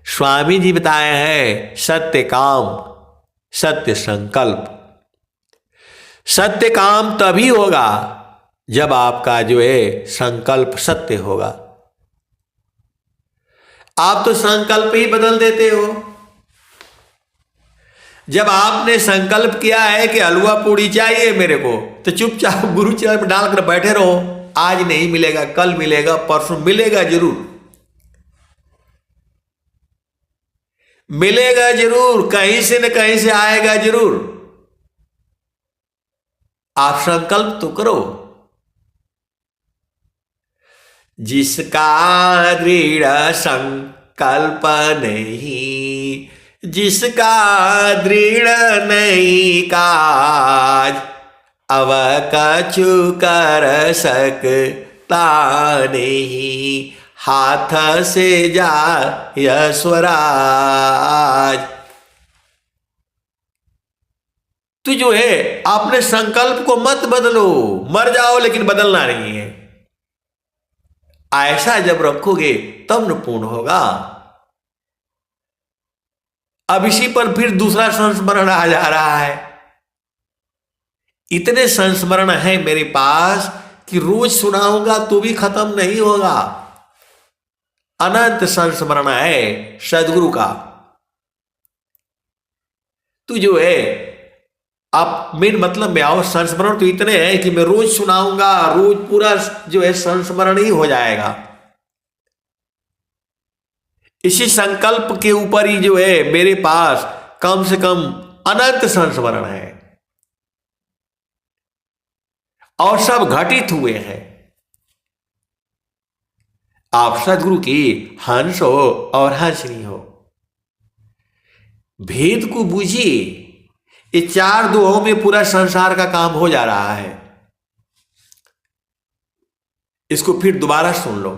स्वामी जी बताए हैं, सत्य काम सत्य संकल्प। सत्य काम तभी होगा जब आपका जो है संकल्प सत्य होगा। आप तो संकल्प ही बदल देते हो। जब आपने संकल्प किया है कि हलवा पूड़ी चाहिए मेरे को, तो चुपचाप गुरु चरण पर डालकर बैठे रहो। आज नहीं मिलेगा, कल मिलेगा, परसों मिलेगा, जरूर मिलेगा, जरूर कहीं से न कहीं से आएगा जरूर। आप संकल्प तो करो। जिसका दृढ़ संकल्प नहीं, जिसका दृढ़ नहीं काज, अब कछु कर सकता नहीं, हाथ से जा स्वराज। तो जो है आपने संकल्प को मत बदलो, मर जाओ लेकिन बदलना नहीं है। ऐसा जब रखोगे तब न पूर्ण होगा। अब इसी पर फिर दूसरा संस्मरण आ जा रहा है। इतने संस्मरण है मेरे पास कि रोज सुनाऊंगा तो भी खत्म नहीं होगा। अनंत संस्मरण है सदगुरु का। तू जो है आप मेन मतलब में आओ। संस्मरण तो इतने हैं कि मैं रोज सुनाऊंगा, रोज पूरा जो है संस्मरण ही हो जाएगा। इसी संकल्प के ऊपर ही जो है मेरे पास कम से कम अनंत संस्मरण है और सब घटित हुए हैं। आप सदगुरु की हंस हो और हंसनी हो। भेद को बूझिए। ये 4 दोहों में पूरा संसार का काम हो जा रहा है। इसको फिर दोबारा सुन लो।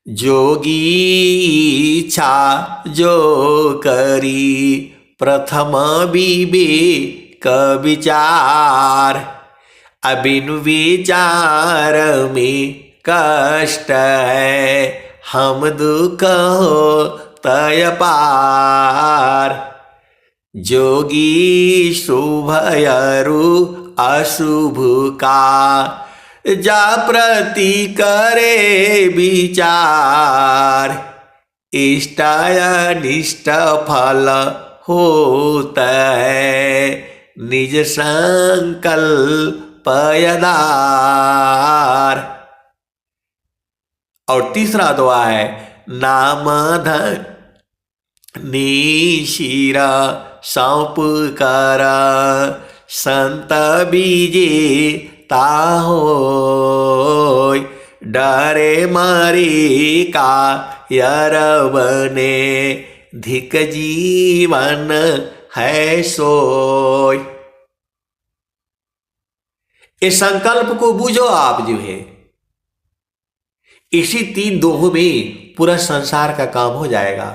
जोगी इच्छा जो करी प्रथम विवेक विचार, अबिनु विचार में कष्ट है, हम दुख हो तय पार। जोगी शुभ अरु अशुभ का जा प्रति करे विचार, इष्टानिष्ट फल होता है निज संकल्प आधार। और तीसरा दुआ है नाम धन निशिरा सौंप कर संत बीजे ताहो डरे मरी का यर बने धिक जीवन है सोय। इस संकल्प को बूझो आप जो है, इसी 3 दोहों में पूरा संसार का काम हो जाएगा।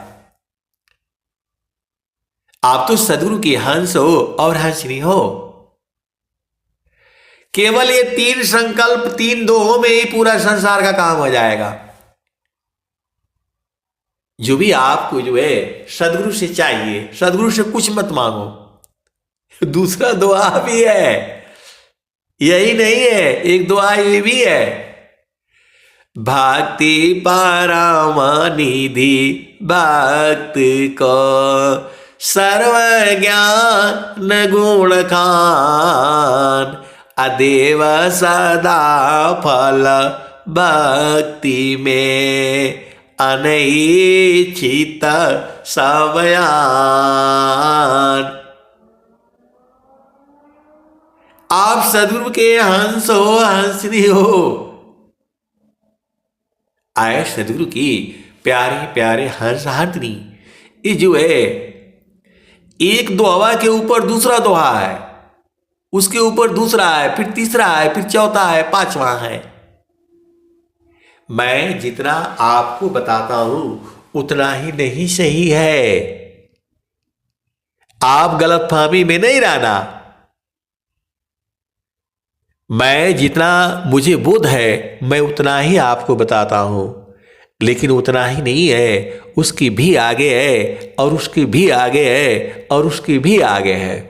आप तो सदगुरु की हंस हो और हंसनी हो। केवल ये 3 संकल्प 3 दोहों में ही पूरा संसार का काम हो जाएगा। जो भी आपको जो है सदगुरु से चाहिए, सदगुरु से कुछ मत मांगो। दूसरा दुआ भी है, यही नहीं है, एक दुआ ये भी है, भक्ति परम निधि भक्त को सर्व ज्ञान गुण खान अदेव सदा फल भक्ति में अनैच्छित सवयान। आप सदगुरु के हंस हो, हंसनी हो। आए सदगुरु की प्यारे प्यारे हंस हंसनी। ये जो है एक दोहा के ऊपर दूसरा दोहा है, उसके ऊपर दूसरा है, फिर तीसरा है, फिर चौथा है, 5वां है। मैं जितना आपको बताता हूं उतना ही नहीं सही है। आप गलतफहमी में नहीं रहना। मैं जितना मुझे बोध है मैं उतना ही आपको बताता हूं, लेकिन उतना ही नहीं है, उसकी भी आगे है और उसकी भी आगे है और उसकी भी आगे है।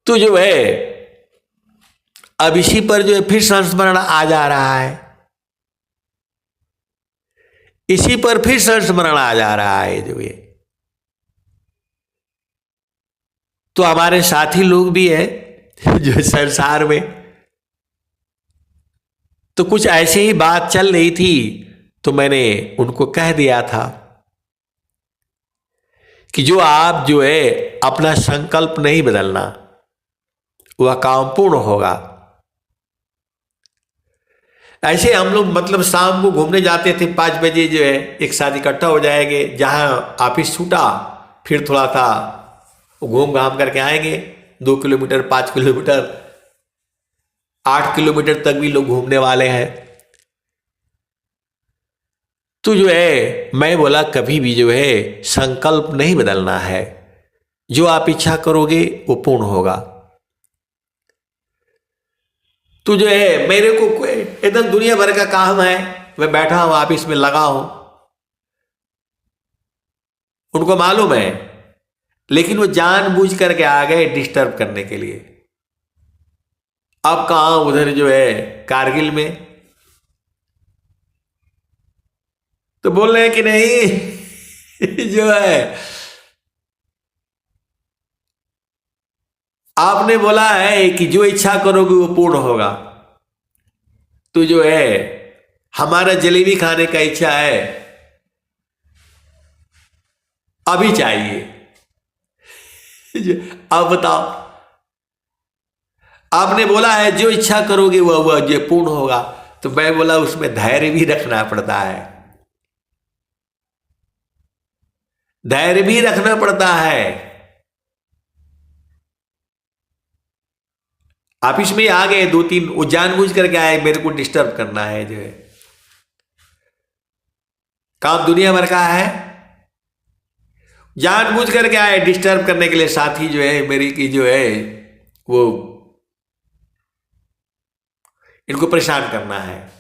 तो जो है अब इसी पर जो है फिर संस्मरण आ जा रहा है, इसी पर फिर संस्मरण आ जा रहा है जो ये। तो हमारे साथी लोग भी हैं जो संसार में, तो कुछ ऐसे ही बात चल रही थी तो मैंने उनको कह दिया था कि जो आप जो है अपना संकल्प नहीं बदलना, वह काम पूर्ण होगा। ऐसे हम लोग मतलब शाम को घूमने जाते थे, 5 बजे जो है एक साथ इकट्ठा हो जाएंगे, जहां ऑफिस छूटा फिर थोड़ा सा घूम घाम करके आएंगे। 2 किलोमीटर, 5 किलोमीटर, 8 किलोमीटर तक भी लोग घूमने वाले हैं। तो जो है मैं बोला कभी भी जो है संकल्प नहीं बदलना है, जो आप इच्छा करोगे वो पूर्ण होगा। तो जो है मेरे को एकदम दुनिया भर का काम है, मैं बैठा हूं ऑफिस में लगा हूं, उनको मालूम है, लेकिन वो जानबूझ करके आ गए डिस्टर्ब करने के लिए। अब कहां उधर जो है कारगिल में तो बोल रहे हैं कि नहीं जो है आपने बोला है कि जो इच्छा करोगे वो पूर्ण होगा। तो जो है हमारा जलेबी खाने का इच्छा है, अभी चाहिए। अब बताओ, आपने बोला है जो इच्छा करोगे वह जो पूर्ण होगा। तो मैं बोला उसमें धैर्य भी रखना पड़ता है, धैर्य भी रखना पड़ता है। ऑफिस में आ गए 2-3, वो जानबूझ करके आए मेरे को डिस्टर्ब करना है, जो है काम दुनिया भर का है, जानबूझ करके आए डिस्टर्ब करने के लिए। साथी जो है मेरी की जो है वो इनको परेशान करना है।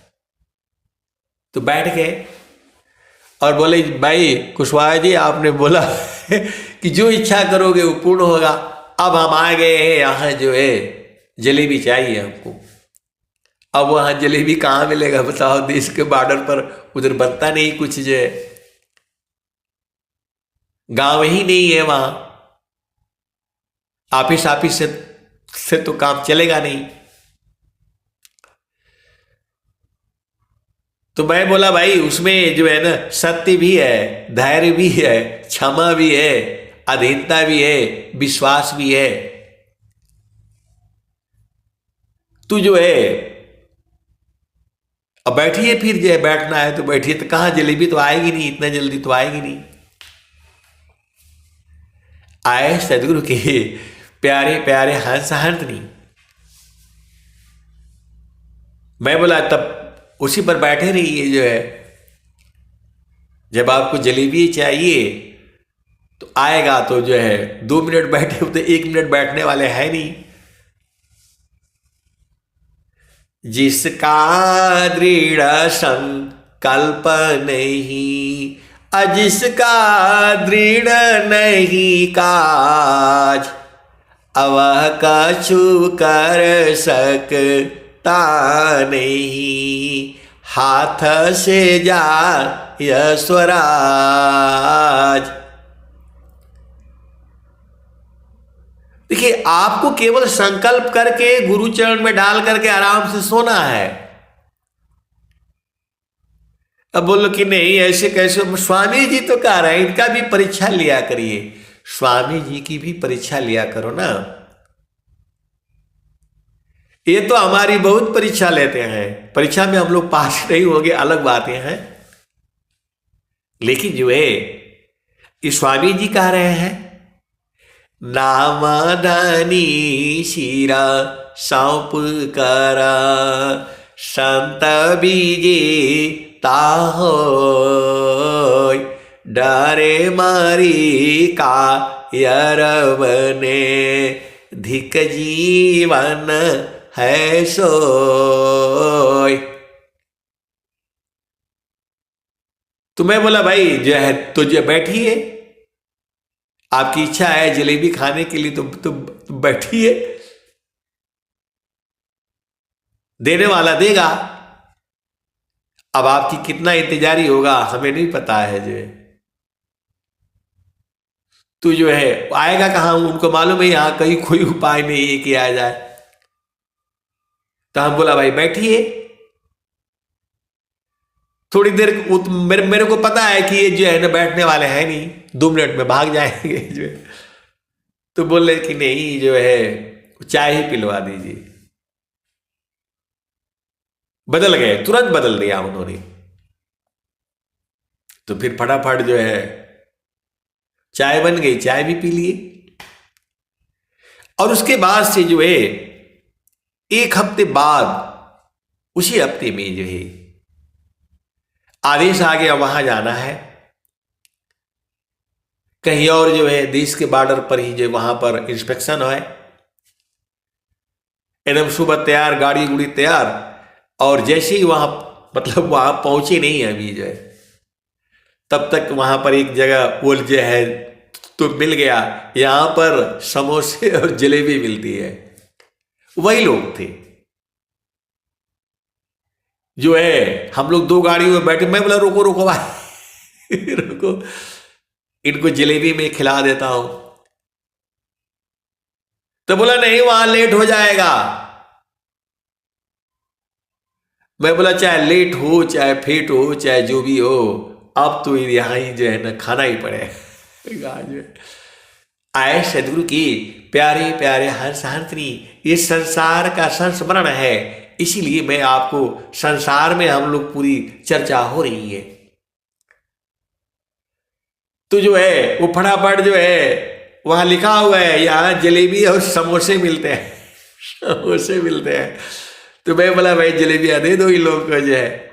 तो बैठ गए और बोले भाई कुशवाहा जी आपने बोला कि जो इच्छा करोगे वो पूर्ण होगा। अब हम आ गए हैं यहाँ जो है जलेबी चाहिए हमको। अब वहां जलेबी कहाँ मिलेगा बताओ, देश के बॉर्डर पर उधर बनता नहीं कुछ, जो है गांव ही नहीं है वहां, ऑफिस ऑफिस से तो काम चलेगा नहीं। तो मैं बोला भाई उसमें जो है ना सत्य भी है, धैर्य भी है, क्षमा भी है, अधीनता भी है, विश्वास भी है। तू जो है अब बैठिए, फिर जो है बैठना है तो बैठिए, तो कहाँ जलेबी तो आएगी नहीं, इतना जल्दी तो आएगी नहीं। आए सदगुरु के प्यारे प्यारे हंस हंसनी। मैं बोला तब उसी पर बैठे रहिए, जो है जब आपको जलेबी चाहिए तो आएगा, तो जो है 2 मिनट बैठे हो तो 1 मिनट बैठने वाले हैं नहीं। जिसका दृढ़ संकल्प नहीं, जिसका दृढ़ नहीं काज, अवह कछु कर सकता नहीं, हाथ से जा स्वराज। देखिए आपको केवल संकल्प करके गुरु चरण में डाल करके आराम से सोना है। अब बोलो कि नहीं ऐसे कैसे, स्वामी जी तो कह रहे हैं इनका भी परीक्षा लिया करिए, स्वामी जी की भी परीक्षा लिया करो ना। ये तो हमारी बहुत परीक्षा लेते हैं, परीक्षा में हम लोग पास नहीं होंगे अलग बातें हैं, लेकिन जो है ये स्वामी जी कह रहे हैं नामदानी शिरा सौंप करा, संत बीजे ताहो डरे मारी का यरवने, धिक जीवन है सोय। तो मैं बोला भाई जो है तो जो बैठिए, आपकी इच्छा है जलेबी खाने के लिए तो बैठिए, देने वाला देगा। अब आपकी कितना इंतजारी होगा हमें नहीं पता है, जो है तो जो है आएगा कहाँ, उनको मालूम है यहाँ कहीं कोई उपाय नहीं है कि आ जाए। तो हम बोला भाई बैठिए थोड़ी देर, मेरे को पता है कि ये जो है ना बैठने वाले हैं नहीं, 2 मिनट में भाग जाएंगे जो है। तो बोले कि नहीं जो है चाय ही पिलवा दीजिए। बदल गए, तुरंत बदल दिया उन्होंने। तो फिर फटाफट जो है चाय बन गई, चाय भी पी लिए। और उसके बाद से जो है 1 हफ्ते बाद, उसी हफ्ते में जो है आदेश आ गया वहां जाना है कहीं और, जो है देश के बॉर्डर पर ही जो वहां पर इंस्पेक्शन है। एकदम सुबह तैयार, गाड़ी गुड़ी तैयार, और जैसे ही वहां मतलब वहां पहुंचे नहीं अभी जो है, तब तक वहां पर एक जगह वो जो है तो मिल गया, यहां पर समोसे और जलेबी मिलती है। वही लोग थे जो है, हम लोग 2 गाड़ियों में बैठे। मैं बोला रोको रोको भाई रुको, इनको जलेबी में खिला देता हूं। तो बोला नहीं वहां लेट हो जाएगा। मैं बोला चाहे लेट हो, चाहे फेट हो, चाहे जो भी हो, अब तो यहां ही जो है ना खाना ही पड़ेगा। आए सदगुरु की प्यारे प्यारे हंस हंसनी, ये संसार का संस्मरण है, इसीलिए मैं आपको संसार में हम लोग पूरी चर्चा हो रही है। तो जो है वो फटाफट जो है वहां लिखा हुआ है यहाँ जलेबी और समोसे मिलते हैं, समोसे मिलते हैं। तो मैं बोला भाई जलेबियां दे दो इन लोगों को जो है।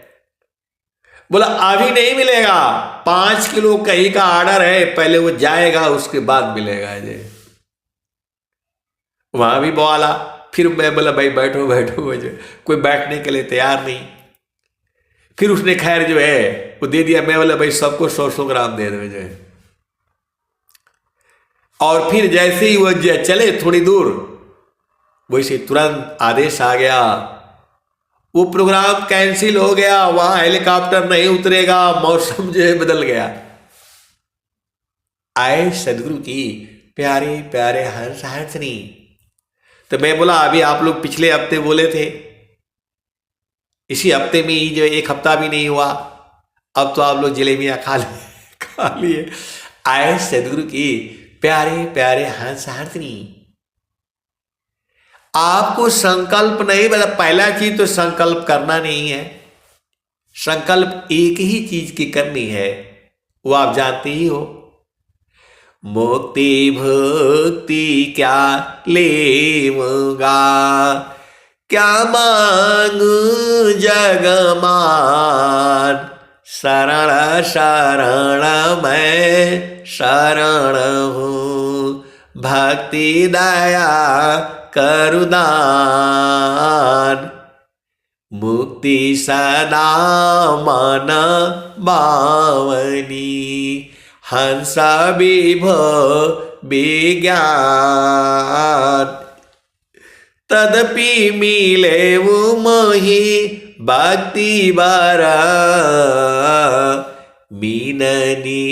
बोला अभी नहीं मिलेगा, 5 किलो कहीं का ऑर्डर है, पहले वो जाएगा उसके बाद मिलेगा जो। वहां भी बवाला। फिर मैं बोला भाई बैठो बैठो, जो कोई बैठने के लिए तैयार नहीं। फिर उसने खैर जो है वो दे दिया। मैं बोला भाई सबको 100-100 ग्राम दे दो जो है। और फिर जैसे ही वो चले थोड़ी दूर, वैसे तुरंत आदेश आ गया वो प्रोग्राम कैंसिल हो गया, वहां हेलीकॉप्टर नहीं उतरेगा, मौसम जो है बदल गया। आए सदगुरु की प्यारे प्यारे हंस हंसनी। तो मैं बोला अभी आप लोग पिछले हफ्ते बोले थे, इसी हफ्ते में ही जो एक हफ्ता भी नहीं हुआ, अब तो आप लोग जलेबियां खा लिए। आए सदगुरु की प्यारे प्यारे हंस हंसनी। आपको संकल्प नहीं, मतलब पहला चीज तो संकल्प करना नहीं है। संकल्प एक ही चीज की करनी है, वो आप जानते ही हो, मुक्ति भक्ति क्या लेऊंगा, क्या मांगू जगमान, शरण शरण मैं शरण हूँ, भक्ति दया करुदान, मुक्ति सदा मन बावनी, हंस विभो विज्ञान, तदपि मिले वो मोहि भक्ति बरा, मीननी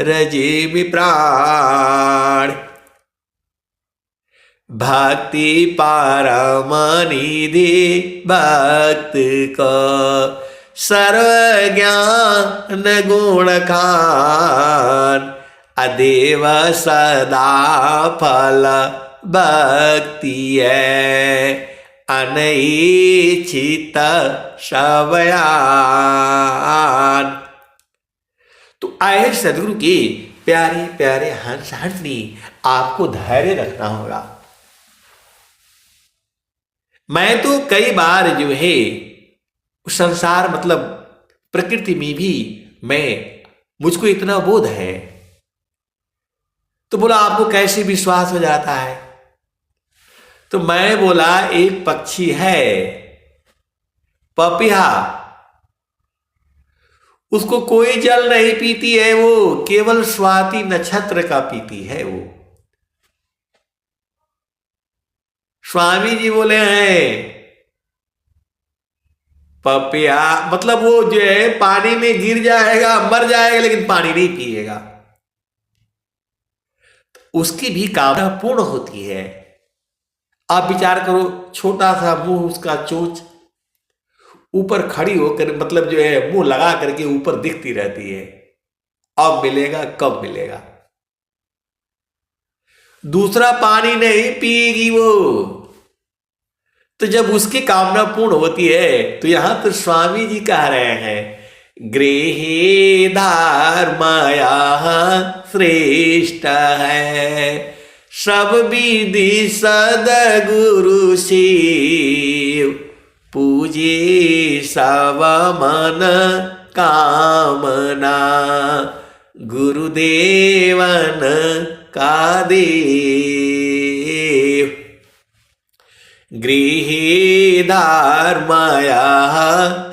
रजे विप्राण, भक्ति परम निधि भक्त को, सर्वज्ञान गुण खान, अदेव सदा फल भक्ति है, अनैच्छित शवयान। तो आए सदगुरु की प्यारे प्यारे हंस हंसनी, आपको धैर्य रखना होगा। मैं तो कई बार जो है संसार मतलब प्रकृति में भी मुझको इतना बोध है, तो बोला आपको कैसे विश्वास हो जाता है? तो मैं बोला एक पक्षी है पपिहा, उसको कोई जल नहीं पीती है, वो केवल स्वाति नक्षत्र का पीती है। वो स्वामी जी बोले हैं पपिया मतलब वो जो है पानी में गिर जाएगा, मर जाएगा, लेकिन पानी नहीं पिएगा। उसकी भी कामना पूर्ण होती है। आप विचार करो, छोटा सा मुंह, उसका चोंच ऊपर खड़ी होकर मतलब जो है मुंह लगा करके ऊपर दिखती रहती है, अब मिलेगा कब मिलेगा। दूसरा पानी नहीं पिएगी वो। तो जब उसकी कामना पूर्ण होती है, तो यहां तो स्वामी जी कह रहे हैं गृहे धर्मया श्रेष्ठ है, सब विधि सदगुरु शिव, पूजे सब मन कामना, गुरुदेवन का देव। गृहे धर्मया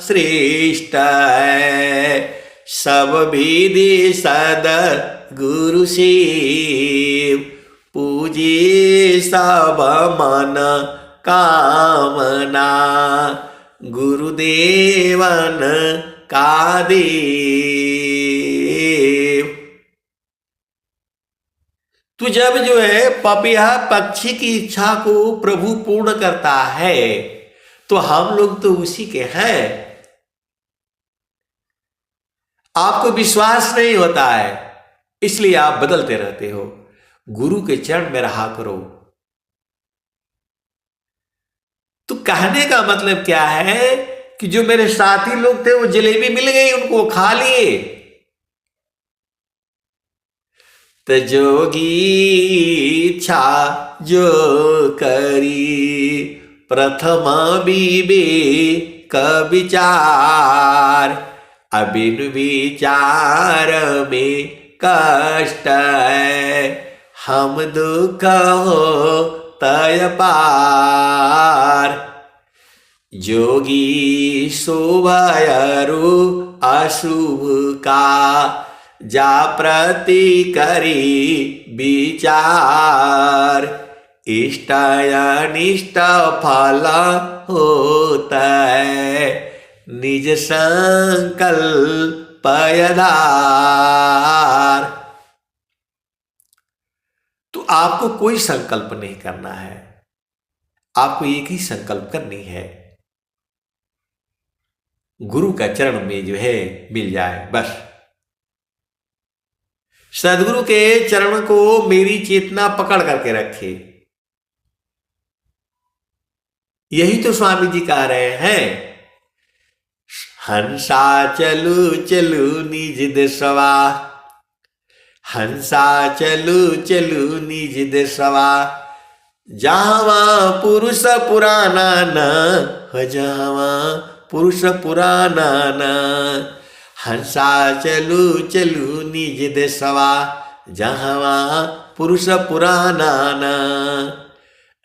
श्रेष्ठ है, सब विधि सद गुरु शिव, पूजे सब मन कामना, गुरुदेवन का देव। तो जब जो है पपिहा पक्षी की इच्छा को प्रभु पूर्ण करता है, तो हम लोग तो उसी के हैं। आपको विश्वास नहीं होता है, इसलिए आप बदलते रहते हो। गुरु के चरण में रहा करो। तो कहने का मतलब क्या है कि जो मेरे साथी लोग थे वो जलेबी मिल गई, उनको खा लिए। तो जोगी इच्छा जो करी, प्रथम विवेक विचार, अबिन विचार में कष्ट है, हम दुख हो तय पार। जोगी शुभ अरु अशुभ का, जा प्रति करी विचार, इष्ट अनिष्ट फल होता है निज संकल्प आधार। तो आपको कोई संकल्प नहीं करना है, आपको एक ही संकल्प करनी है, गुरु का चरण में जो है मिल जाए बस। सदगुरु के चरण को मेरी चेतना पकड़ करके रखे। यही तो स्वामी जी कह रहे हैं, हंसा चलू चलू निज देशवा, हंसा चलू चलू निज देशवा, जहाँ पुरुष पुराना न हो, जहाँ पुरुष पुराना न। हंसा चलू चलू निज देशवा, जहाँ पुरुष पुराना न।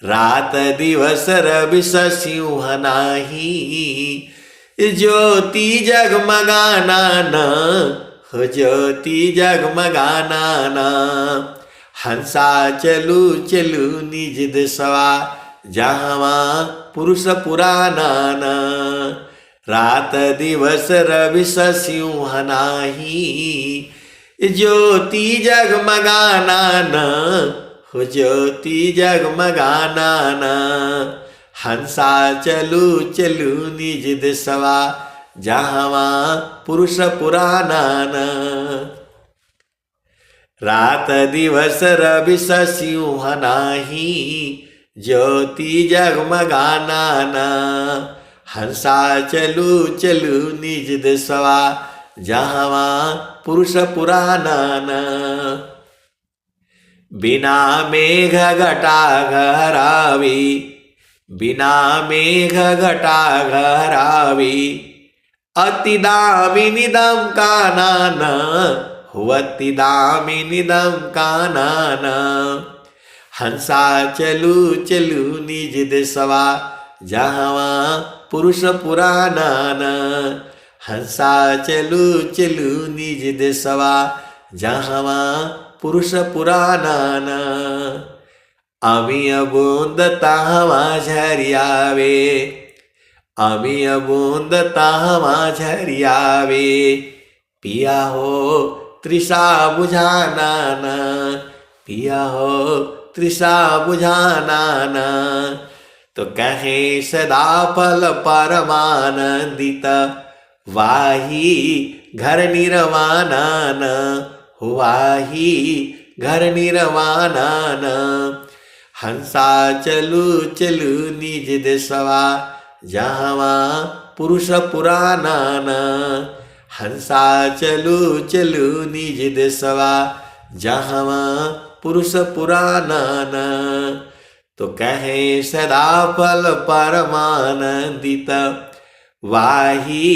रात दिवस रवि सिंह नाही, ज्योति जगमगाना न हो, ज्योति जगमगाना न। हंसा चलू चलू निज देशवा, जहाँ पुरुष पुराना न। रात दिवस रवि सिंह नाही, ज्योति जगमगाना न हो, ज्योति जगमगाना न। हंसा चलू चलू निज देशवा, जहाँ पुरुष पुराना न। रात दिवस रवि सिंह नाही, ज्योति जगमगाना न। हंसा चलू चलू निज देशवा, जहाँ पुरुष पुराना न। बिना मेघ घटा घरावी, बिना मेघ घटा घरावी, अति दामिनी दम काना न हो, अति दामिनी दम काना न। हंसा चलू चलू निज देशवा, जहाँ पुरुष पुराना न। हंसा चलू चलू निज देशवा, जहाँ पुरुष पुराना न। अमिय बूंद ताहवा झरियावे, अमिय बूंद ताहवा झरियावे, पिया हो तृषा बुझाना न, पिया हो तृषा बुझाना न। तो कहे सदा फल परमानंदित, वाही घर निर्वाणा न हो, वाही घर निर्वाणा न। हंसा चलू चलू निज देशवा, जहाँ पुरुष पुराना न। हंसा चलू चलू निज देशवा, जहाँ पुरुष पुराना न। तो कहे सदा फल परमानंदित, वाही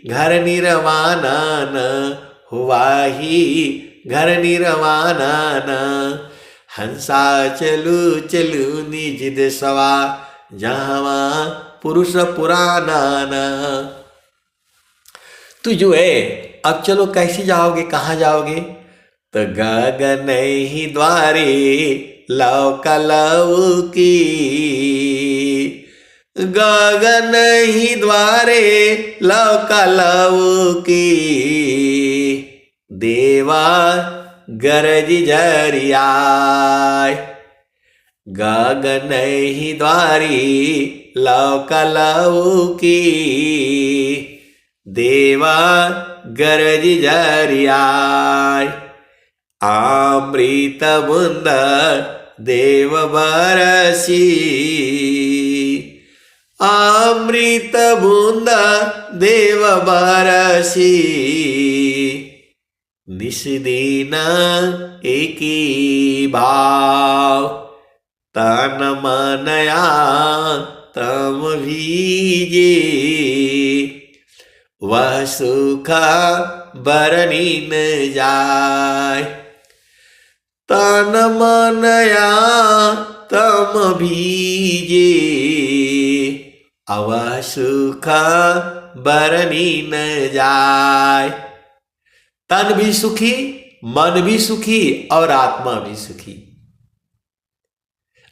घर निर्वाणा न हो, वाही घर निर्वाणा न। हंसा चलू चलू निज देशवा, जहाँ पुरुष पुराना न। तो जो है अब चलो कैसे जाओगे, कहाँ जाओगे? तो गगन ही द्वारे लौकलऊ की, गगन ही द्वारे लौकलऊ की, देवा गरज झरियाय। गगन ही द्वारी लौकलऊ की, देवा गरज झरियाय। अमृत बूंद देव बरसी, अमृत बूंद देव बरसी, निस्दिन एकी भाव, तन मनया तम भीजे, वह सुख बरनी न जाय। तन मनया तम भीजे, अवह सुख बरनी न जाय। तन भी सुखी, मन भी सुखी और आत्मा भी सुखी।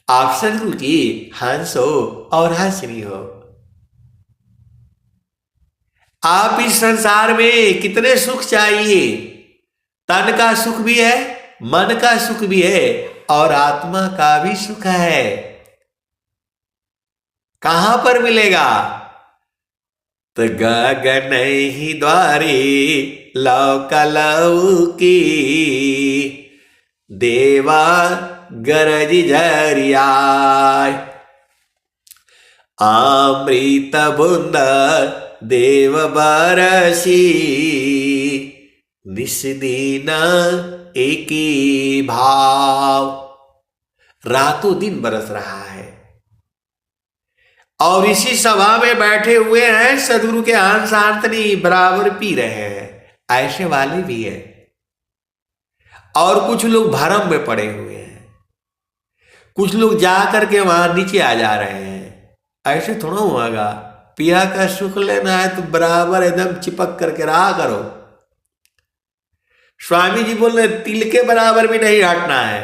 आप सदगुरु की हंस हो और हंसनी हो। आप इस संसार में कितने सुख चाहिए, तन का सुख भी है, मन का सुख भी है और आत्मा का भी सुख है। कहां पर मिलेगा? तो गगन ही द्वारे लौकी देवा गरज झरियाय, अमृत बूंद देव बरसी निस्दिन एक ही भाव। रातों दिन बरस रहा है और इसी सभा में बैठे हुए हैं सदगुरु के हंस आंतनी बराबर पी रहे हैं, ऐसे वाले भी है। और कुछ लोग भरम में पड़े हुए हैं, कुछ लोग जा करके वहां नीचे आ जा रहे हैं। ऐसे थोड़ा होगा, पिया का सुख लेना है तो बराबर एकदम चिपक करके रहा करो। स्वामी जी बोल रहे तिल के बराबर भी नहीं हटना है।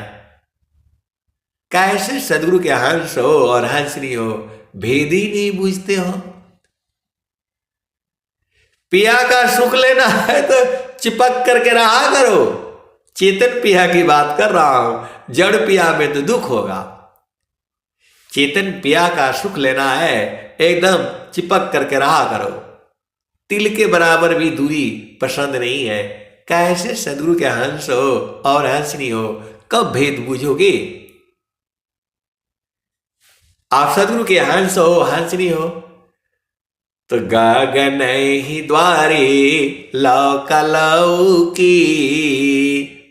कैसे सदगुरु के हंस हो और हंसनी हो, भेद ही नहीं बूझते हो। पिया का सुख लेना है तो चिपक करके रहा करो। चेतन पिया की बात कर रहा हूं, जड़ पिया में तो दुख होगा। चेतन पिया का सुख लेना है, एकदम चिपक करके रहा करो। तिल के बराबर भी दूरी पसंद नहीं है। कैसे सदगुरु के हंस हो और हंसनी हो, कब भेद बूझोगे? आप सदगुरु के हंस हो हंसनी हो तो गगन ही द्वारे लौकी।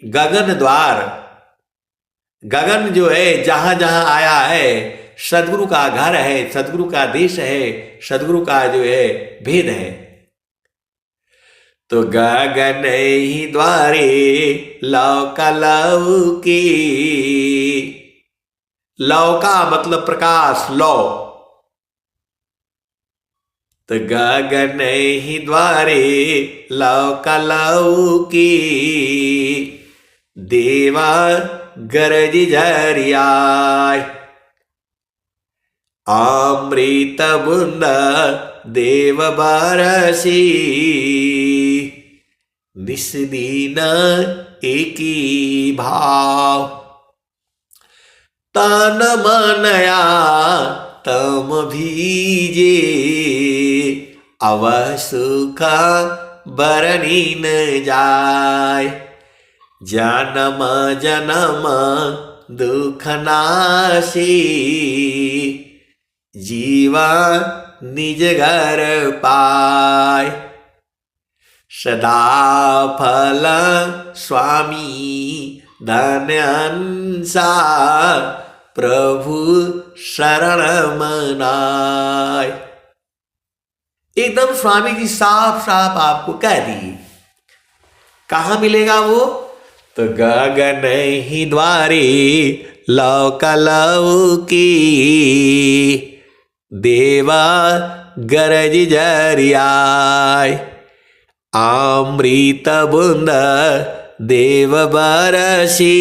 गगन द्वार, गगन जो है जहां जहां आया है सदगुरु का घर है, सदगुरु का देश है, सदगुरु का जो है भेद है। तो गगन ही द्वारे लौकी। लौका मतलब प्रकाश, लौ। तो गगन ही द्वारे लौकी देवा गरज झरियाय, अमृत बूंद देव बरसी निस्दिन एक ही भाव। तन मनया तम भीजे अवह सुख बरनी न जाय, जन्म जन्म दुख नाशी जीवा निज घर पाय। सदा फल स्वामी धन्यंसा प्रभु शरण मनाय। एकदम स्वामी जी साफ साफ आपको कह दिए। कहां मिलेगा वो? तो गगन ही द्वारे लौकी देवा गरज झरियाय, अमृत बूंद देव बरसी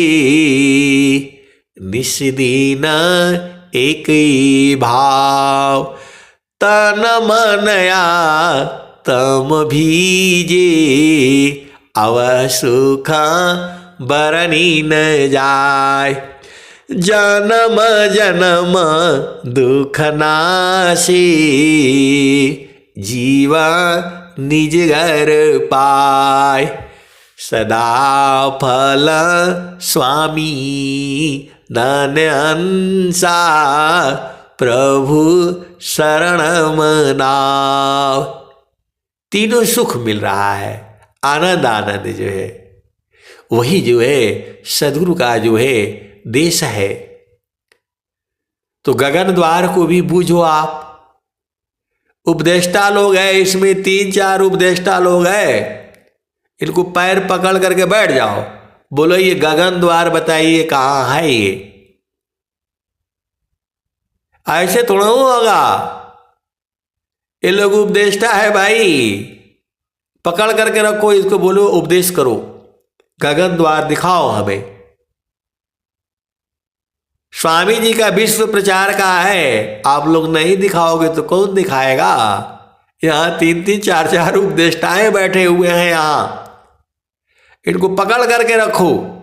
निस्दिन एक ही भाव। तन मनया तम भीजे अवह सुख बरनी न जाय, जन्म जन्म दुख नाशी जीवा निज घर पाय। सदा फल स्वामी धन्यंसा प्रभु शरण मनाव। तीनों सुख मिल रहा है, आनंद आनंद जो है वही जो है सदगुरु का जो है देश है। तो गगन द्वार को भी बूझो आप। उपदेष्टा लोग हैं इसमें, 3-4 उपदेष्टा लोग हैं, इनको पैर पकड़ करके बैठ जाओ, बोलो ये गगन द्वार बताइए कहां है ये। ऐसे थोड़ा होगा, ये लोग उपदेष्टा है भाई, पकड़ करके रखो इसको, बोलो उपदेश करो, गगन द्वार दिखाओ हमें। स्वामी जी का विश्व प्रचार का है, आप लोग नहीं दिखाओगे तो कौन दिखाएगा? यहाँ 3-3 4-4 उपदेष्टाएं बैठे हुए हैं यहाँ, इनको पकड़ करके रखो।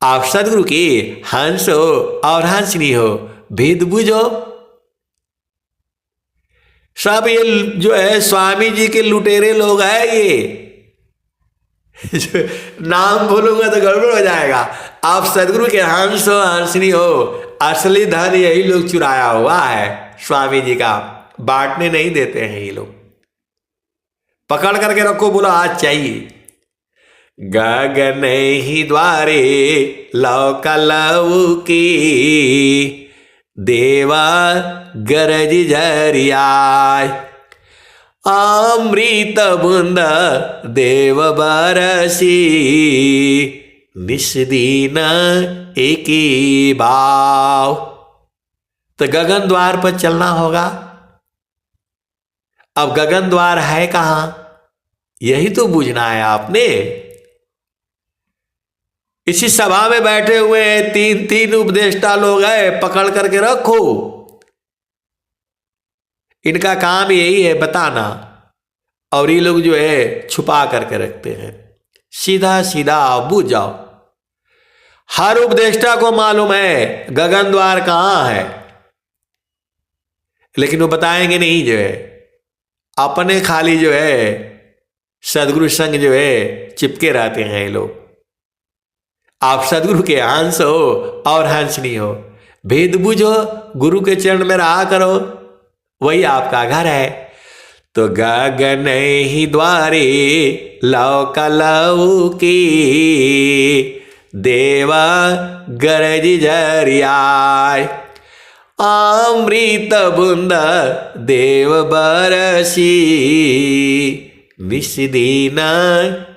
आप सदगुरु की हंस हो और हंसनी हो, भेद बुझो। सब ये जो है स्वामी जी के लुटेरे लोग हैं ये। नाम बोलूंगा तो गड़बड़ हो जाएगा। आप सदगुरु के हंस हो हंसनी हो, असली धन यही लोग चुराया हुआ है स्वामी जी का, बांटने नहीं देते हैं ये लोग। पकड़ करके रखो, बोलो आज चाहिए। गगन ही द्वारे लौका लऊ की, देवा गरज झरियाय। अमृत बूंद देव बरसी, निस्दीन एकी भाव। तो गगन द्वार पर चलना होगा। अब गगन द्वार है कहां, यही तो बूझना है आपने। इसी सभा में बैठे हुए 3-3 उपदेष्टा लोग हैं, पकड़ करके रखो। इनका काम यही है बताना, और ये लोग जो है छुपा करके रखते हैं। सीधा सीधा बूझ जाओ। हर उपदेष्टा को मालूम है गगन द्वार कहां है, लेकिन वो बताएंगे नहीं। जो है अपने खाली जो है सदगुरु संग जो है चिपके रहते हैं ये लोग। आप सदगुरु के हंस हो और हंसनी हो, भेद बुझो, गुरु के चरण में रहा करो, वही आपका घर है। तो गगन ही द्वारे लौका लऊ की, देवा गरज झरियाय। अमृत बूंद देव बरसी, निस्दीन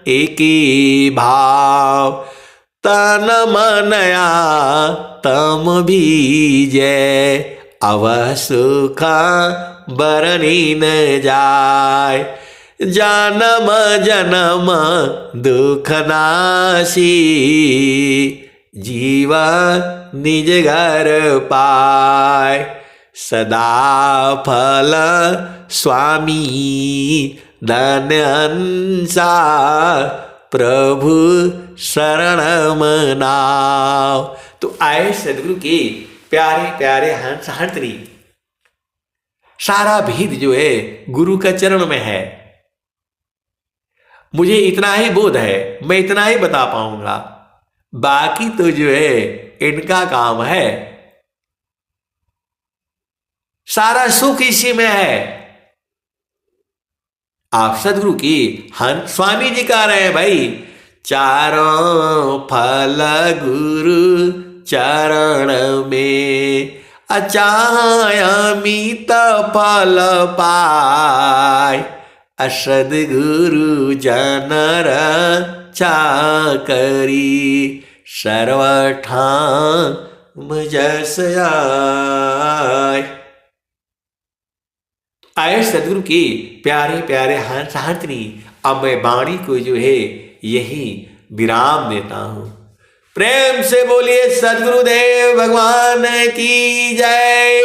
एकी भाव। तन मनया तम बीजे, अवह सुखा बरनी न जाय। जन्म जन्म दुख नासी, जीवा निज घर पाय। सदा फल स्वामी धन हंसा, प्रभु शरण मनाओ। तो आए सदगुरु के प्यारे प्यारे हंस हंसनी। सारा भेद जो है गुरु का चरण में है। मुझे इतना ही बोध है, मैं इतना ही बता पाऊंगा, बाकी तो जो है इनका काम है। सारा सुख इसी में है। आप सदगुरु की हंस स्वामी जी कह रहे हैं भाई, चारों फल गुरु चरण में, अचायमित फल पाय। सद्गुरु जनर चाकरी, सर्वठाम जस आय। आए सदगुरु की प्यारे प्यारे हंस हंसनी। अब मैं वाणी को जो है यही विराम देता हूं। प्रेम से बोलिए सद्गुरुदेव भगवान की जय।